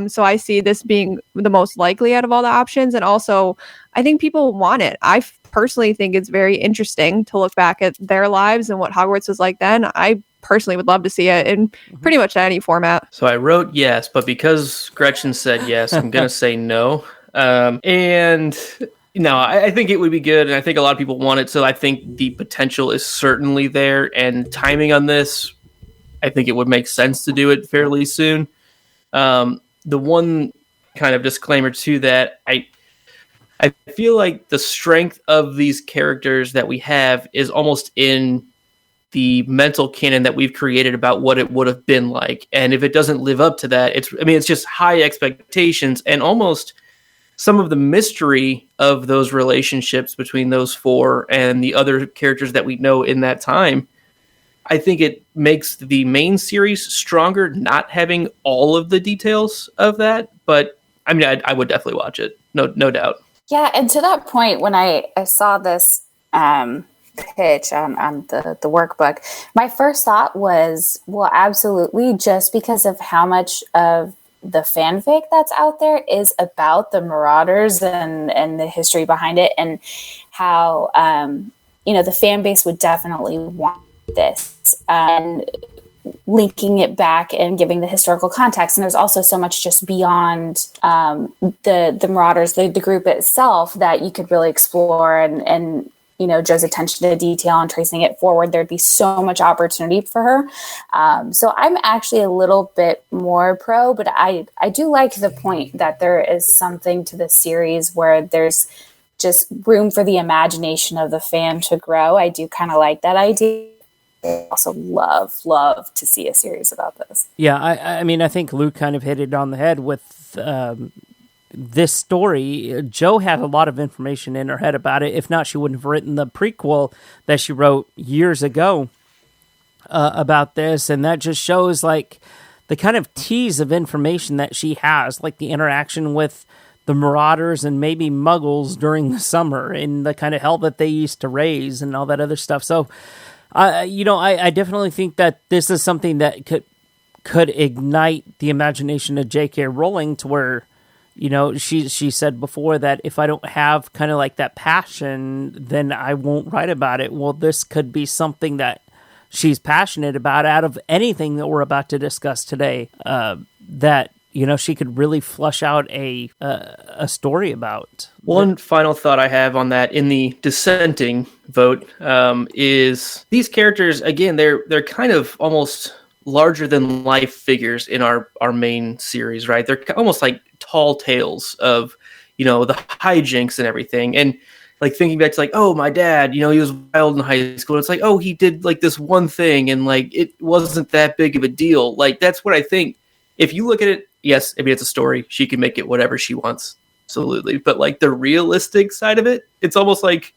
So I see this being the most likely out of all the options. And also, I think people want it. I personally think it's very interesting to look back at their lives and what Hogwarts was like then. I personally would love to see it in pretty much any format. So I wrote yes, but because Gretchen said yes, I'm going to say no. And no, I think it would be good, and I think a lot of people want it, so I think the potential is certainly there, and timing on this, I think it would make sense to do it fairly soon. The one kind of disclaimer to that, I feel like the strength of these characters that we have is almost in the mental canon that we've created about what it would have been like, and if it doesn't live up to that, it's just high expectations, and almost some of the mystery of those relationships between those four and the other characters that we know in that time, I think it makes the main series stronger, not having all of the details of that. But I mean, I would definitely watch it. No doubt. Yeah. And to that point, when I saw this pitch on the workbook, my first thought was, well, absolutely, just because of how much of the fanfic that's out there is about the Marauders and the history behind it, and how the fan base would definitely want this, and linking it back and giving the historical context. And there's also so much just beyond the Marauders, the group itself, that you could really explore, and Jo's attention to detail and tracing it forward, there'd be so much opportunity for her. So I'm actually a little bit more pro, but I do like the point that there is something to the series where there's just room for the imagination of the fan to grow. I do kind of like that idea. I also love to see a series about this. Yeah, I mean, I think Luke kind of hit it on the head with this story. Jo had a lot of information in her head about it. If not, she wouldn't have written the prequel that she wrote years ago about this. And that just shows like the kind of tease of information that she has, like the interaction with the Marauders and maybe Muggles during the summer and the kind of hell that they used to raise and all that other stuff. So, I definitely think that this is something that could ignite the imagination of J.K. Rowling to where, she said before that if I don't have kind of like that passion, then I won't write about it. Well, this could be something that she's passionate about out of anything that we're about to discuss today, that, she could really flush out a story about. One final thought I have on that in the dissenting vote is these characters, again, they're kind of almost larger than life figures in our main series, right? They're almost like tall tales of, the hijinks and everything. And like thinking back to like, oh, my dad, he was wild in high school. It's like, oh, he did like this one thing and like it wasn't that big of a deal. Like that's what I think. If you look at it, yes, I mean, it's a story. She can make it whatever she wants. Absolutely. But like the realistic side of it, it's almost like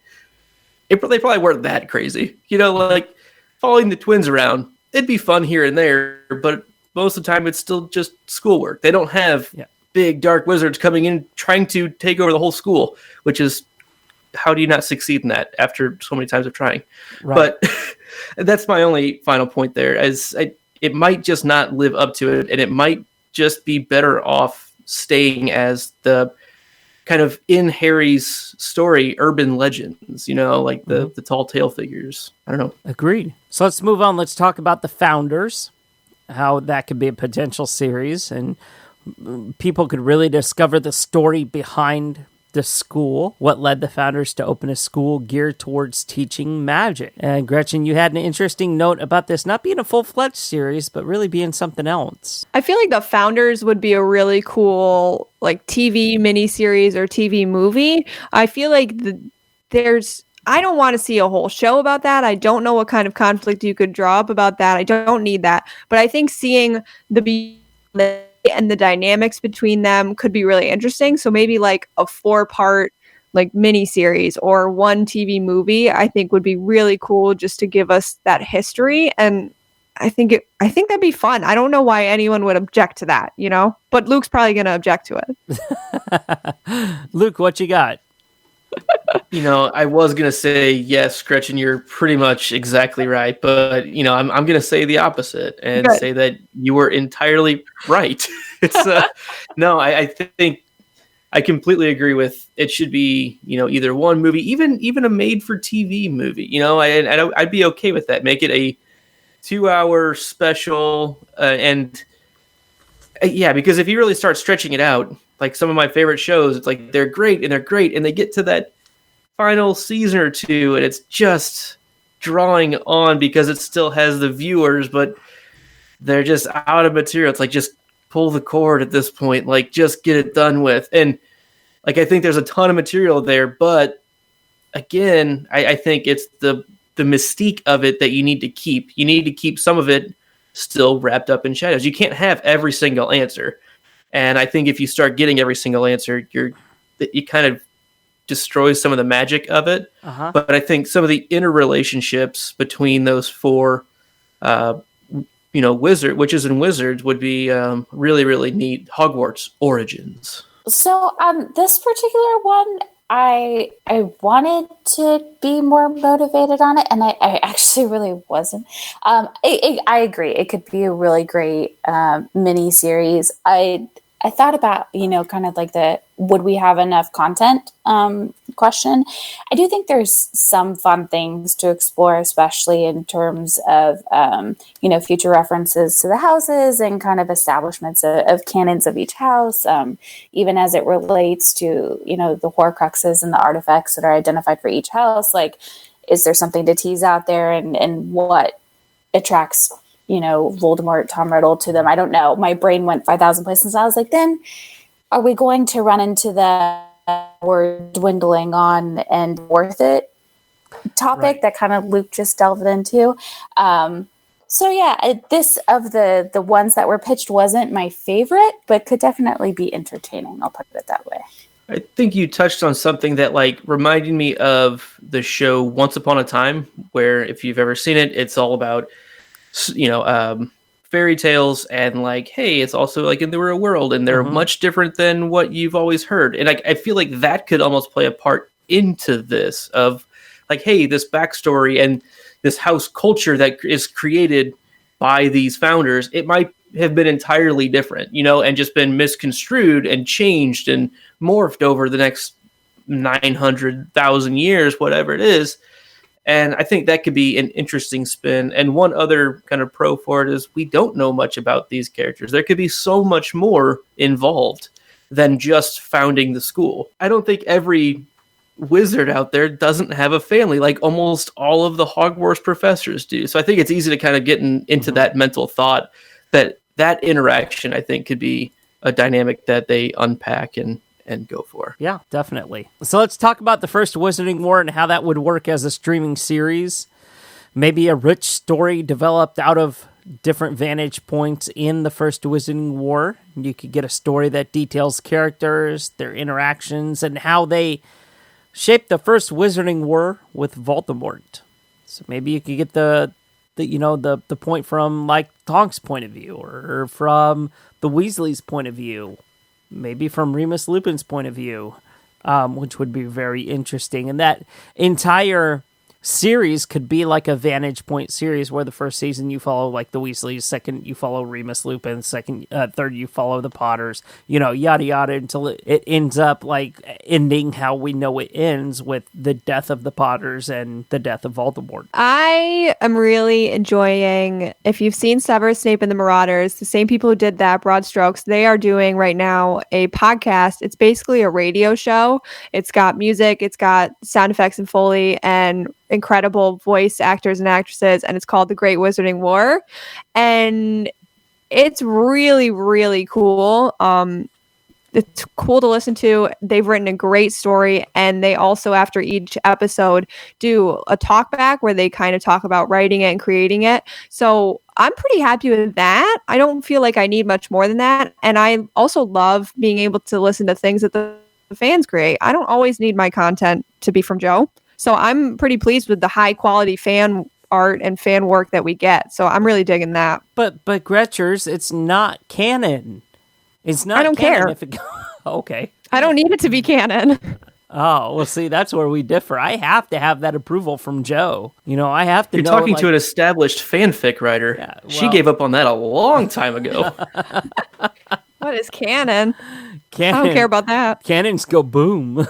they probably weren't that crazy. Like following the twins around, it'd be fun here and there, but most of the time it's still just schoolwork. They don't have big dark wizards coming in trying to take over the whole school, which is, how do you not succeed in that after so many times of trying? Right. But that's my only final point there, as it might just not live up to it, and it might just be better off staying as the kind of in Harry's story, urban legends, like the tall tale figures. I don't know. Agreed. So let's move on. Let's talk about the Founders, how that could be a potential series, and people could really discover the story behind the school, what led the Founders to open a school geared towards teaching magic. And Gretchen, you had an interesting note about this not being a full-fledged series, but really being something else. I feel like the Founders would be a really cool like TV miniseries or TV movie. I feel like I don't want to see a whole show about that. I don't know what kind of conflict you could draw up about that. I don't need that. But I think seeing the and the dynamics between them could be really interesting. So maybe like a 4-part like mini series or one TV movie, I think would be really cool just to give us that history. And I think that'd be fun. I don't know why anyone would object to that, but Luke's probably going to object to it. Luke, what you got? I was going to say, yes, Gretchen, you're pretty much exactly right. But, I'm going to say the opposite and say that you were entirely right. It's no, I think I completely agree with it should be, either one movie, even a made-for-TV movie. I'd be okay with that. Make it a 2-hour special. Because if you really start stretching it out, like some of my favorite shows, it's like they're great, and they get to that final season or two, and it's just drawing on because it still has the viewers, but they're just out of material. It's like, just pull the cord at this point, like just get it done with. And like, I think there's a ton of material there, but again, I think it's the mystique of it that you need to keep. You need to keep some of it still wrapped up in shadows. You can't have every single answer. And I think if you start getting every single answer, you kind of destroys some of the magic of it. Uh-huh. But I think some of the interrelationships between those four, witches and wizards would be really, really neat. Hogwarts origins. So this particular one, I wanted to be more motivated on it, and I actually really wasn't. I agree. It could be a really great mini series. I thought about, kind of like would we have enough content question. I do think there's some fun things to explore, especially in terms of, future references to the houses and kind of establishments of canons of each house, even as it relates to, the Horcruxes and the artifacts that are identified for each house. Like, is there something to tease out there and what attracts Voldemort, Tom Riddle to them? I don't know. My brain went 5,000 places. I was like, then are we going to run into the we're dwindling on and worth it topic that kind of Luke just delved into? This of the ones that were pitched wasn't my favorite, but could definitely be entertaining. I'll put it that way. I think you touched on something that reminded me of the show Once Upon a Time, where if you've ever seen it, it's all about fairy tales and hey, it's also in the real world, and they're much different than what you've always heard. And I feel like that could almost play a part into this of hey, this backstory and this house culture that is created by these founders, it might have been entirely different, and just been misconstrued and changed and morphed over the next 900,000 years, whatever it is. And I think that could be an interesting spin. And one other kind of pro for it is we don't know much about these characters. There could be so much more involved than just founding the school. I don't think every wizard out there doesn't have a family like almost all of the Hogwarts professors do. So I think it's easy to kind of get into that mental thought that interaction, I think, could be a dynamic that they unpack and go for. Yeah, definitely. So let's talk about the first Wizarding War and how that would work as a streaming series. Maybe a rich story developed out of different vantage points in the first Wizarding War. You could get a story that details characters, their interactions, and how they shaped the first Wizarding War with Voldemort. So maybe you could get the point from Tonk's point of view, or from the Weasleys' point of view. Maybe from Remus Lupin's point of view, which would be very interesting. And that entire series could be like a vantage point series where the first season you follow the Weasleys, second you follow Remus Lupin, third you follow the Potters, yada yada, until it ends up ending how we know it ends, with the death of the Potters and the death of Voldemort. I am really enjoying, if you've seen Severus Snape and the Marauders, the same people who did that, Broad Strokes, they are doing right now a podcast. It's basically a radio show. It's got music, it's got sound effects and Foley, and incredible voice actors and actresses, and it's called The Great Wizarding War, and it's really, really cool. It's cool to listen to. They've written a great story, and they also, after each episode, do a talk back where they kind of talk about writing it and creating it. So I'm pretty happy with that. I don't feel like I need much more than that, and I also love being able to listen to things that the fans create. I don't always need my content to be from Joe. So I'm pretty pleased with the high quality fan art and fan work that we get. So I'm really digging that. But Gretchers, it's not canon. It's not. I don't canon care. If it... Okay. I don't need it to be canon. Oh, well, see, that's where we differ. I have to have that approval from Joe. I have to You're know... You're talking to an established fanfic writer. Yeah, well, she gave up on that a long time ago. What is canon? I don't care about that. Cannons go boom.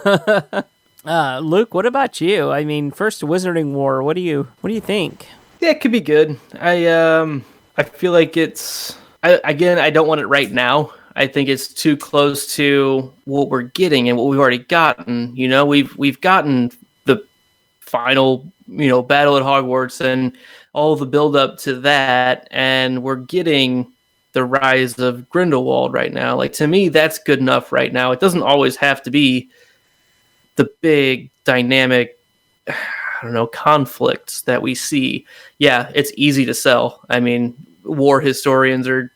Luke, what about you? I mean, first Wizarding War, what do you think? Yeah, it could be good. I feel like it's... I don't want it right now. I think it's too close to what we're getting and what we've already gotten. We've gotten the final, battle at Hogwarts and all the build up to that, and we're getting the rise of Grindelwald right now. Like, to me, that's good enough right now. It doesn't always have to be the big dynamic, conflicts that we see. Yeah, it's easy to sell. I mean, war historians are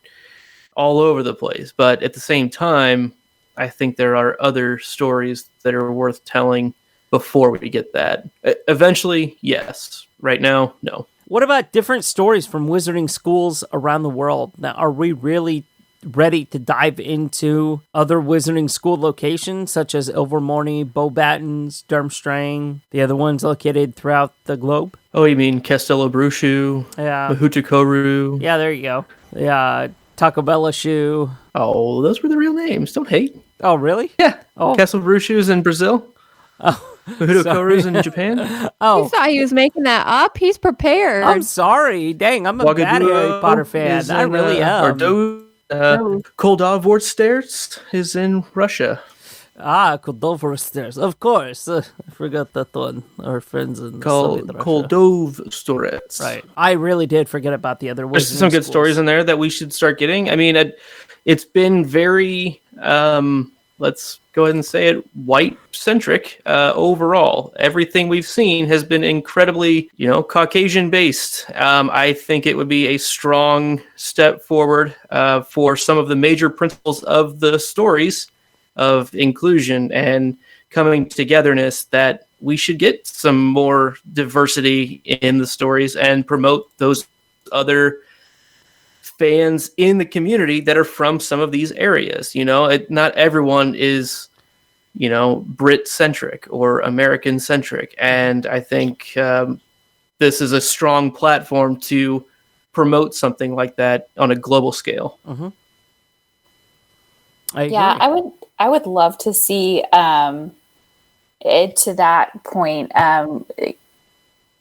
all over the place, but at the same time, I think there are other stories that are worth telling before we get that. Eventually, yes. Right now, no. What about different stories from wizarding schools around the world? Now, are we really ready to dive into other wizarding school locations, such as Ilvermorny, Beauxbatons, Durmstrang, the other ones located throughout the globe? Oh, you mean Castello Brushu? Yeah. Mahutakoru? Yeah, there you go. Yeah, Taco Bella Shoe. Oh, those were the real names. Don't hate. Oh, really? Yeah. Oh. Castle Brushu's in Brazil. Oh. Mahutakoru's in Japan. Oh. You thought he was making that up? He's prepared. I'm sorry. Dang, I'm a bad Harry Potter fan. I really am. Koldovvorsters is in Russia. Koldovvorsters. Of course. I forgot that one. Our friends in Koldovvorsters. Right. I really did forget about the other ones. There's some good stories in there that we should start getting. I mean, it's been very, let's go ahead and say it, white-centric overall. Everything we've seen has been incredibly, Caucasian-based. I think it would be a strong step forward for some of the major principles of the stories of inclusion and coming togetherness, that we should get some more diversity in the stories and promote those other fans in the community that are from some of these areas. Not everyone is, Brit-centric or American-centric. And I think this is a strong platform to promote something like that on a global scale. Mm-hmm. I would love to see it to that point.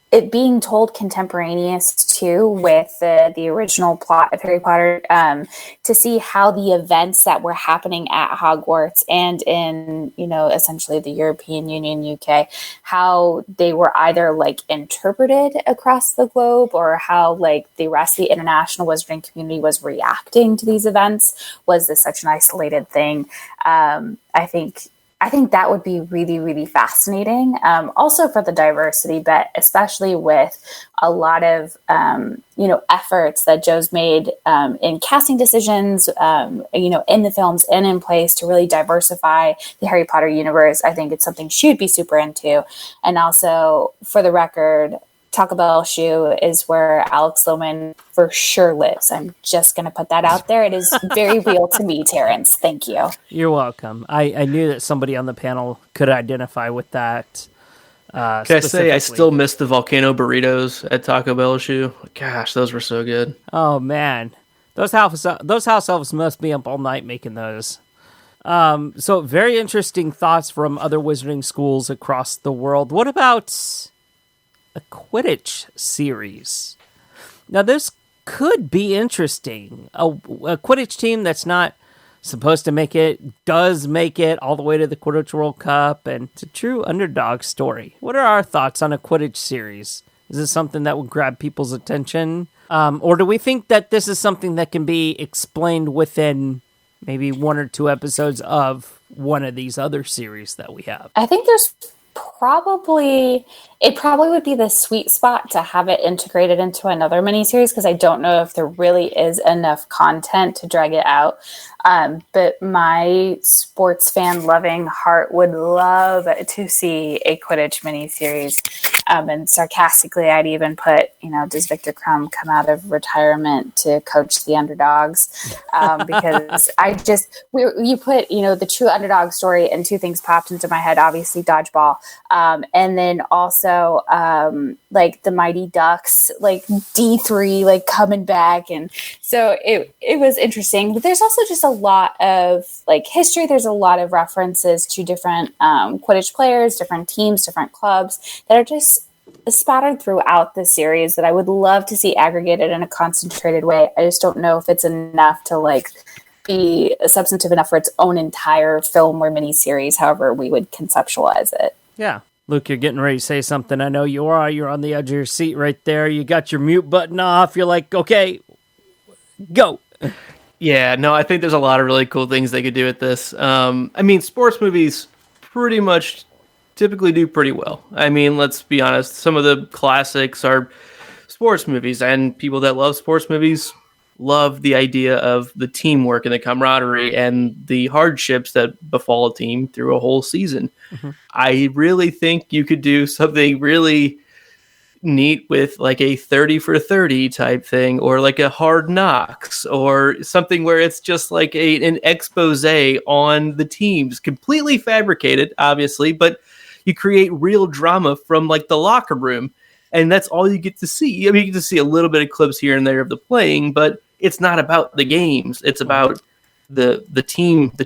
It being told contemporaneous too with the original plot of Harry Potter, to see how the events that were happening at Hogwarts and in, essentially the European Union, UK, how they were either interpreted across the globe, or how the rest of the international wizarding community was reacting to these events. Was this such an isolated thing? I think that would be really, really fascinating. Also for the diversity, but especially with a lot of, efforts that Joe's made in casting decisions, in the films and in place to really diversify the Harry Potter universe. I think it's something she would be super into. And also, for the record, Taco Bell Shoe is where Alex Lohman for sure lives. I'm just going to put that out there. It is very real to me, Terrence. Thank you. You're welcome. I knew that somebody on the panel could identify with that. Can I say I still miss the volcano burritos at Taco Bell Shoe? Gosh, those were so good. Oh, man. Those house elves must be up all night making those. So very interesting thoughts from other wizarding schools across the world. What about a Quidditch series? Now, this could be interesting. A Quidditch team that's not supposed to make it does make it all the way to the Quidditch World Cup, and it's a true underdog story. What are our thoughts on a Quidditch series? Is this something that would grab people's attention? Or do we think that this is something that can be explained within maybe one or two episodes of one of these other series that we have? I think there's probably would be the sweet spot to have it integrated into another miniseries, because I don't know if there really is enough content to drag it out. But my sports fan loving heart would love to see a Quidditch miniseries. And sarcastically, I'd even put, does Victor Crumb come out of retirement to coach the underdogs? Because you put, the true underdog story, and two things popped into my head, obviously dodgeball. And then also like the Mighty Ducks, like D3, like coming back. And so it was interesting, but there's also just a lot of like history. There's a lot of references to different Quidditch players, different teams, different clubs that are just spattered throughout the series that I would love to see aggregated in a concentrated way. I just don't know if it's enough to like be substantive enough for its own entire film or miniseries, however we would conceptualize it. Yeah. Luke, you're getting ready to say something. I know you are. You're on the edge of your seat right there. You got your mute button off. You're like, okay, go. Yeah, no, I think there's a lot of really cool things they could do with this. I mean, sports movies pretty much typically do pretty well. I mean, let's be honest. Some of the classics are sports movies, and people that love sports movies love the idea of the teamwork and the camaraderie and the hardships that befall a team through a whole season. Mm-hmm. I really think you could do something really neat with like a 30 for 30 type thing, or like a Hard Knocks, or something where it's just like an expose on the teams, completely fabricated, obviously, but you create real drama from like the locker room, and that's all you get to see. I mean, you get to see a little bit of clips here and there of the playing, but it's not about the games. It's about the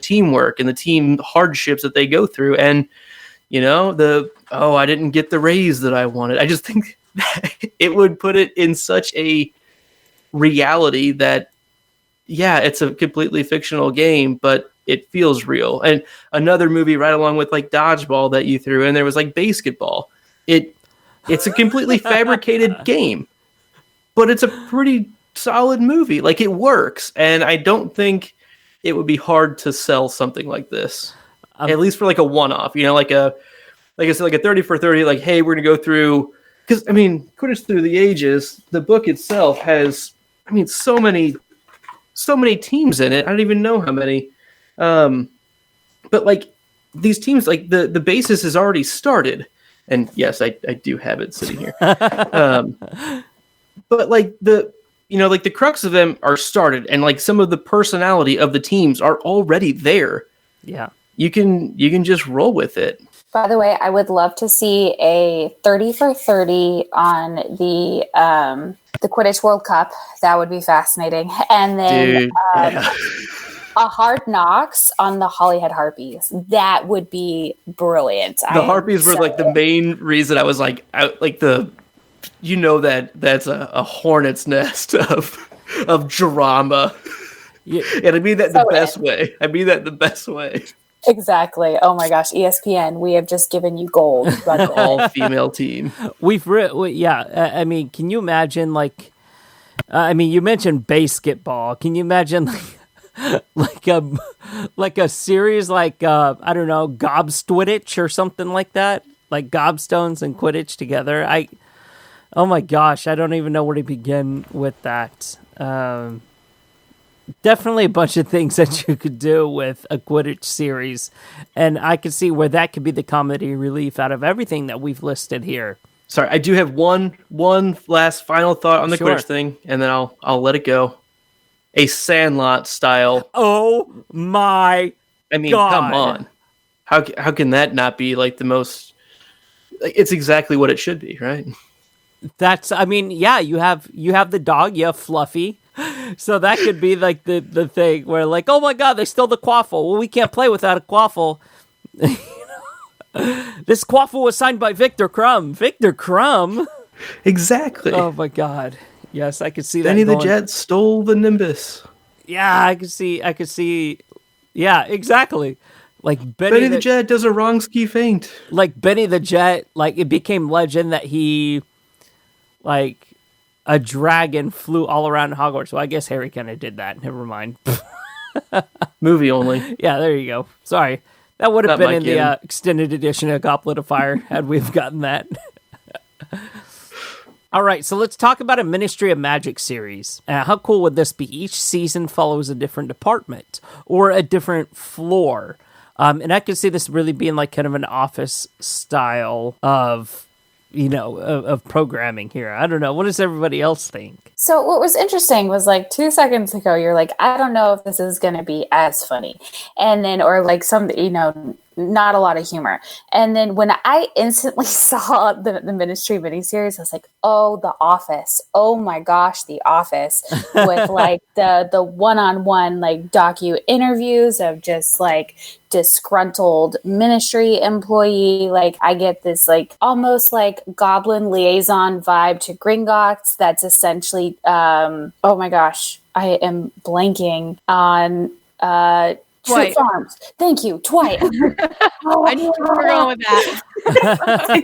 teamwork and the team hardships that they go through. And, I didn't get the raise that I wanted. I just think that it would put it in such a reality that, yeah, it's a completely fictional game, but it feels real. And another movie right along with like dodgeball that you threw in there was like basketball. It's a completely fabricated game, but it's a pretty solid movie. Like, it works, and I don't think it would be hard to sell something like this, at least for like a one-off. Like I said, like a 30 for 30. Like, hey, we're gonna go through, because I mean, Quidditch Through the Ages. The book itself has, I mean, so many teams in it. I don't even know how many. But like these teams, like the basis is already started, and yes, I do have it sitting here. But like like the crux of them are started, and like some of the personality of the teams are already there. Yeah. You can just roll with it. By the way, I would love to see a 30 for 30 on the Quidditch World Cup. That would be fascinating. And then a Hard Knocks on the Hollyhead Harpies. That would be brilliant. The Harpies were like the main reason I was like, that's a hornet's nest of drama. Yeah. And I mean that the best way. I mean that the best way. Exactly. Oh my gosh, ESPN, we have just given you gold. All female team. I mean, can you imagine you mentioned basketball. Can you imagine like a series like I don't know, Gobstwidditch or something like that? Like Gobstones and Quidditch together. Oh my gosh, I don't even know where to begin with that. Definitely a bunch of things that you could do with a Quidditch series, and I could see where that could be the comedy relief out of everything that we've listed here. Sorry, I do have one last final thought on the Quidditch thing, and then I'll let it go. A Sandlot style. Oh my! I mean, God. Come on. How can that not be like the most? It's exactly what it should be, right? You have the dog, you have Fluffy. So that could be like the thing where like, oh my God, they stole the quaffle. Well, we can't play without a quaffle. This quaffle was signed by Victor Crumb. Victor Crumb? Exactly. Oh my God. Yes, I could see that. Benny the Jet stole the Nimbus. Yeah, I could see. Yeah, exactly. Like Benny the Jet does a wrong ski feint. Like Benny the Jet, like it became legend that he, like, a dragon flew all around Hogwarts. Well, I guess Harry kind of did that. Never mind. Movie only. Yeah, there you go. Sorry. That would have been in the extended edition of Goblet of Fire had we have gotten that. All right, so let's talk about a Ministry of Magic series. How cool would this be? Each season follows a different department or a different floor. And I could see this really being like kind of an office style of of programming here. I don't know. What does everybody else think? So what was interesting was like 2 seconds ago, you're like, I don't know if this is going to be as funny. And then, or like some, not a lot of humor. And then when I instantly saw the Ministry miniseries, I was like, oh, The Office. Oh my gosh, The Office. With like the one-on-one like docu interviews of just like disgruntled Ministry employee. Like I get this like almost like Goblin liaison vibe to Gringotts. That's essentially, oh my gosh, I am blanking on, Troop Farms. Thank you. Dwight. I knew we were going with that.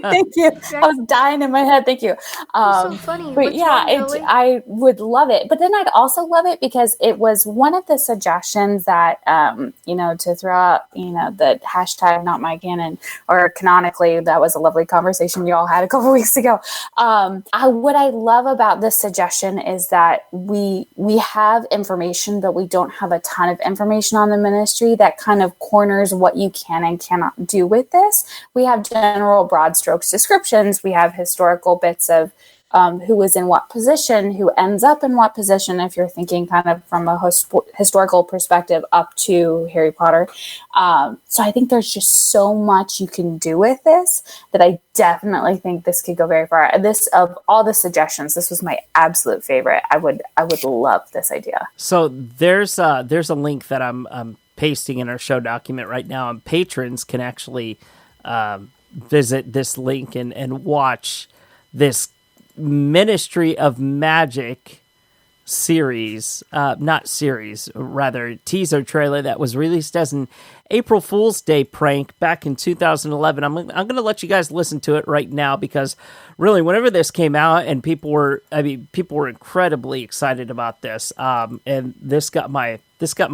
Thank you. I was dying in my head. Thank you. So funny. But yeah, I would love it. But then I'd also love it because it was one of the suggestions that, to throw out, the hashtag not my canon, or canonically, that was a lovely conversation you all had a couple weeks ago. What I love about this suggestion is that we have information, but we don't have a ton of information on the ministry that kind of corners what you can and cannot do with this. We have general broad strokes descriptions. We have historical bits of who was in what position, who ends up in what position, if you're thinking kind of from a historical perspective up to Harry Potter. So I think there's just so much you can do with this that I definitely think this could go very far. This, of all the suggestions, this was my absolute favorite. I would love this idea. So there's a link that I'm pasting in our show document right now, and patrons can actually visit this link and watch this Ministry of Magic teaser trailer that was released as an April Fool's Day prank back in 2011. I'm going to let you guys listen to it right now, because really, whenever this came out, and people were incredibly excited about this, and this got my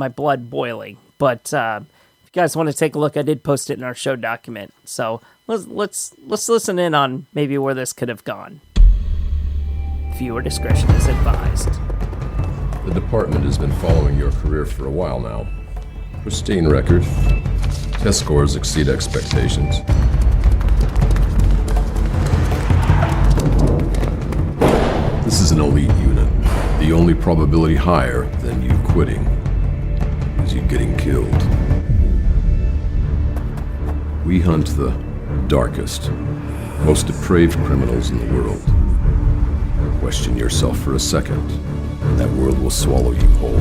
blood boiling. But if you guys want to take a look, I did post it in our show document. So let's listen in on maybe where this could have gone. Viewer discretion is advised. The department has been following your career for a while now. Pristine record. Test scores exceed expectations. This is an elite unit. The only probability higher than you quitting is you getting killed. We hunt the darkest, most depraved criminals in the world. Question yourself for a second, and that world will swallow you whole.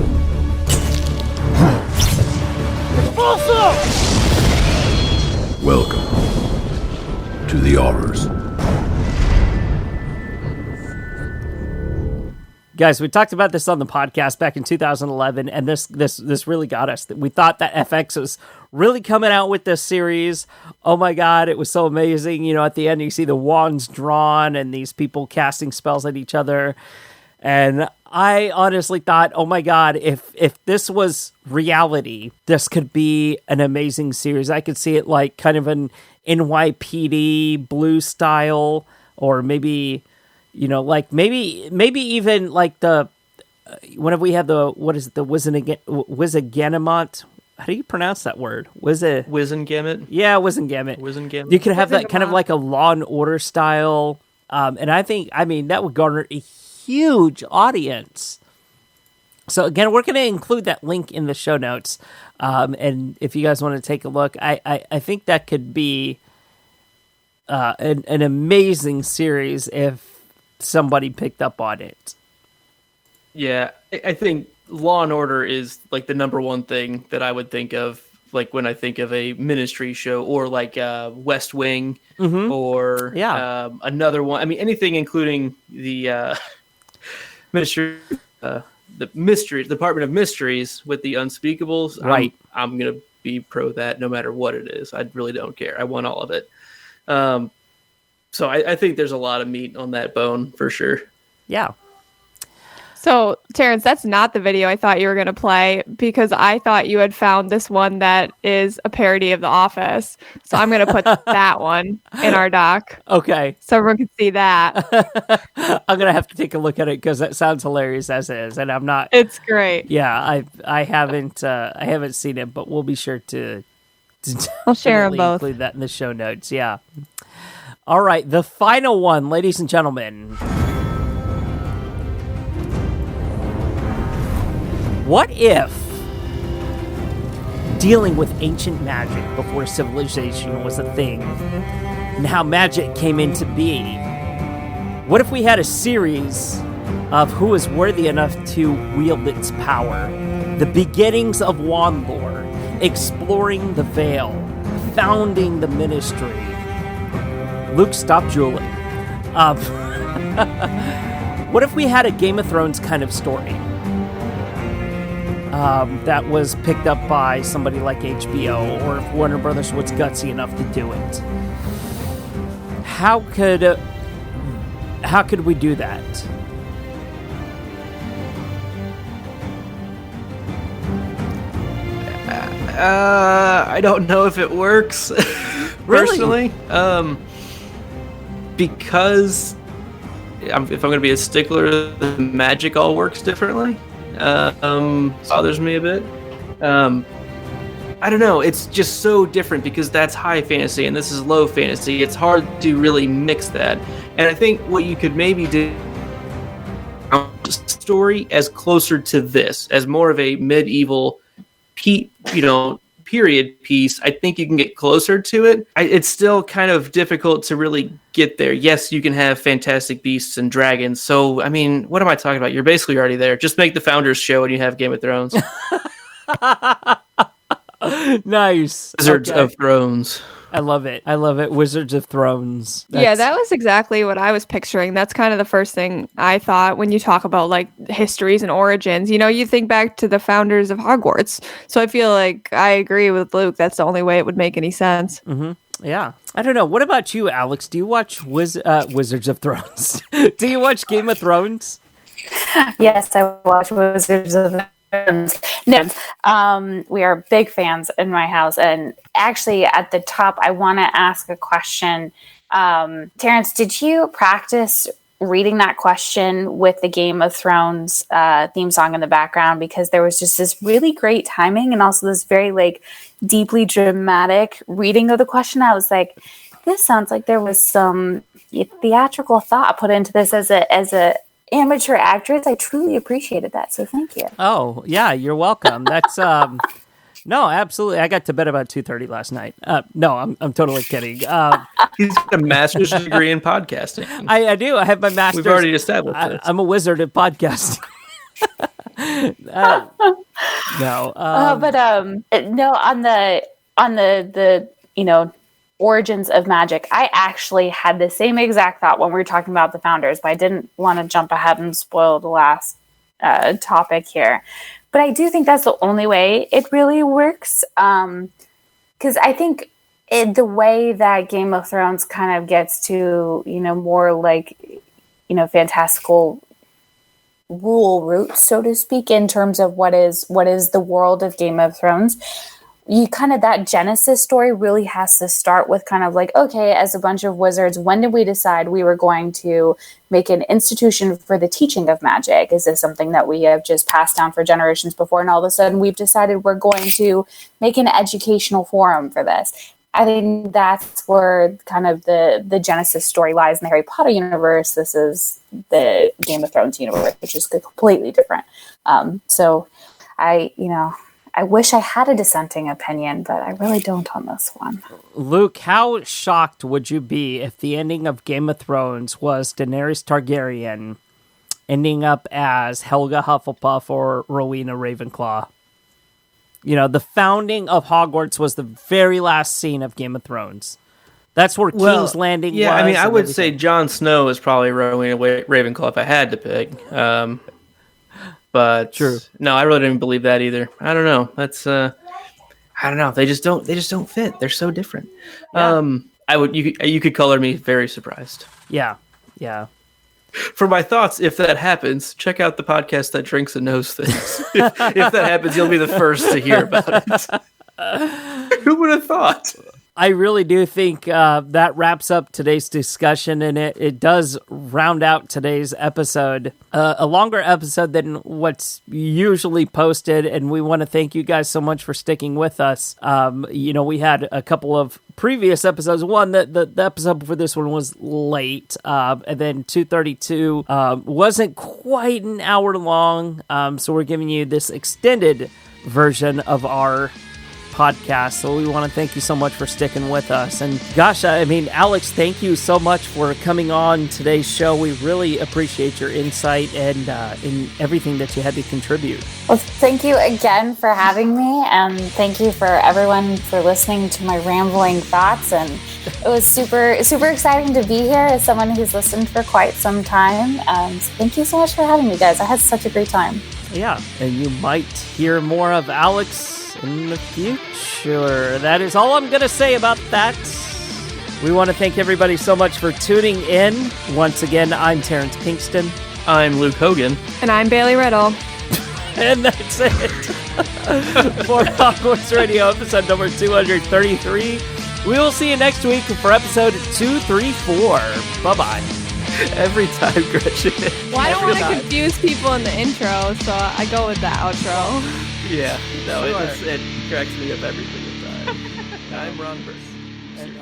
Welcome to the Horrors. Guys, we talked about this on the podcast back in 2011, and this really got us. We thought that FX was really coming out with this series. Oh my God, it was so amazing. At the end, you see the wands drawn and these people casting spells at each other. And I honestly thought, oh my God, if this was reality, this could be an amazing series. I could see it like kind of an NYPD Blue style, or maybe... maybe even like the whenever we have the Wizengamot. How do you pronounce that word? Wizengamot? Yeah, Wizengamot. You could have that kind of like a Law and Order style, and I mean that would garner a huge audience. So again, we're going to include that link in the show notes, and if you guys want to take a look, I think that could be an amazing series if somebody picked up on it. Yeah, I think Law and Order is like the number one thing that I would think of, like when I think of a Ministry show, or like West Wing, or another one. I mean, anything including the Ministry, the Department of Mysteries with the Unspeakables. Right, I'm gonna be pro that no matter what it is. I really don't care. I want all of it. So I think there's a lot of meat on that bone for sure. Yeah. So, Terrence, that's not the video I thought you were going to play, because I thought you had found this one that is a parody of The Office. So I'm going to put that one in our doc. Okay. So everyone can see that. I'm going to have to take a look at it, because that sounds hilarious as is. And I'm not... It's great. Yeah, I haven't seen it, but we'll be sure to I'll share them both. Include that in the show notes. Yeah. All right, the final one, ladies and gentlemen. What if dealing with ancient magic before civilization was a thing, and how magic came into being? What if we had a series of who is worthy enough to wield its power? The beginnings of wand lore, exploring the veil, founding the ministry. Luke, stop drooling. What if we had a Game of Thrones kind of story? That was picked up by somebody like HBO, or if Warner Brothers was gutsy enough to do it. How could we do that? I don't know if it works. Personally, because if I'm going to be a stickler, the magic all works differently. Bothers me a bit. I don't know. It's just so different because that's high fantasy and this is low fantasy. It's hard to really mix that. And I think what you could maybe do story as closer to this, as more of a medieval, period piece. I think you can get closer to it. It's still kind of difficult to really get there. Yes, you can have fantastic beasts and dragons. So, I mean, what am I talking about? You're basically already there. Just make the Founders show and you have Game of Thrones. Nice. Wizards of Thrones. I love it. Wizards of Thrones. Yeah, that was exactly what I was picturing. That's kind of the first thing I thought when you talk about like histories and origins. You think back to the founders of Hogwarts. So I feel like I agree with Luke. That's the only way it would make any sense. Mm-hmm. Yeah. I don't know. What about you, Alex? Do you watch Wizards of Thrones? Do you watch Game of Thrones? Yes, I watch Wizards of Thrones. No, we are big fans in my house. And actually, at the top, I want to ask a question. Terrence, did you practice reading that question with the Game of Thrones theme song in the background? Because there was just this really great timing and also this very deeply dramatic reading of the question. I was like, this sounds like there was some theatrical thought put into this as a amateur actress. I truly appreciated that, so thank you. Oh yeah, you're welcome. That's no, absolutely. I got to bed about 2:30 last night. No, I'm totally kidding. He's got a master's degree in podcasting. I do. I have my master's. We've already established this. I'm a wizard at podcasting. No, no. On the origins of magic, I actually had the same exact thought when we were talking about the founders, but I didn't want to jump ahead and spoil the last topic here. But I do think that's the only way it really works, because I think the way that Game of Thrones kind of gets to more fantastical rule roots, so to speak, in terms of what is the world of Game of Thrones. You kind of, that Genesis story really has to start with kind of okay, as a bunch of wizards, when did we decide we were going to make an institution for the teaching of magic? Is this something that we have just passed down for generations before, and all of a sudden we've decided we're going to make an educational forum for this? I think that's where kind of the Genesis story lies in the Harry Potter universe. This is the Game of Thrones universe, which is completely different. So I wish I had a dissenting opinion, but I really don't on this one. Luke, how shocked would you be if the ending of Game of Thrones was Daenerys Targaryen ending up as Helga Hufflepuff or Rowena Ravenclaw? The founding of Hogwarts was the very last scene of Game of Thrones. That's where King's Landing was. Yeah, I mean, I would say Jon Snow is probably Rowena Ravenclaw if I had to pick. But true. No, I really don't even believe that either. I don't know. That's I don't know. They just don't fit. They're so different. Yeah. You could color me very surprised. Yeah. Yeah. For my thoughts, if that happens, check out the podcast that drinks and knows things. if that happens, you'll be the first to hear about it. Who would have thought? I really do think that wraps up today's discussion, and it does round out today's episode. A longer episode than what's usually posted, and we want to thank you guys so much for sticking with us. We had a couple of previous episodes. One, the episode for this one was late, and then 232 wasn't quite an hour long, so we're giving you this extended version of our podcast. So we want to thank you so much for sticking with us. And gosh, I mean, Alex, thank you so much for coming on today's show. We really appreciate your insight and in everything that you had to contribute. Well, thank you again for having me, and thank you for everyone for listening to my rambling thoughts. And it was super, super exciting to be here as someone who's listened for quite some time. Thank you so much for having me, guys. I had such a great time. Yeah, and you might hear more of Alex in the future. That is all I'm going to say about that. We want to thank everybody so much for tuning in. Once again, I'm Terrence Pinkston. I'm Luke Hogan. And I'm Bailey Riddle. And that's it for Hogwarts Radio episode number 233. We will see you next week for episode 234. Bye-bye. Every time, Gretchen. Well, I don't want to confuse people in the intro, so I go with the outro. Yeah, no, sure. It cracks me up every single time. I'm wrong person.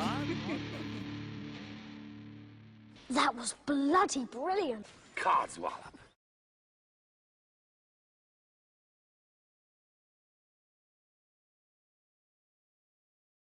That was bloody brilliant. Codswallop.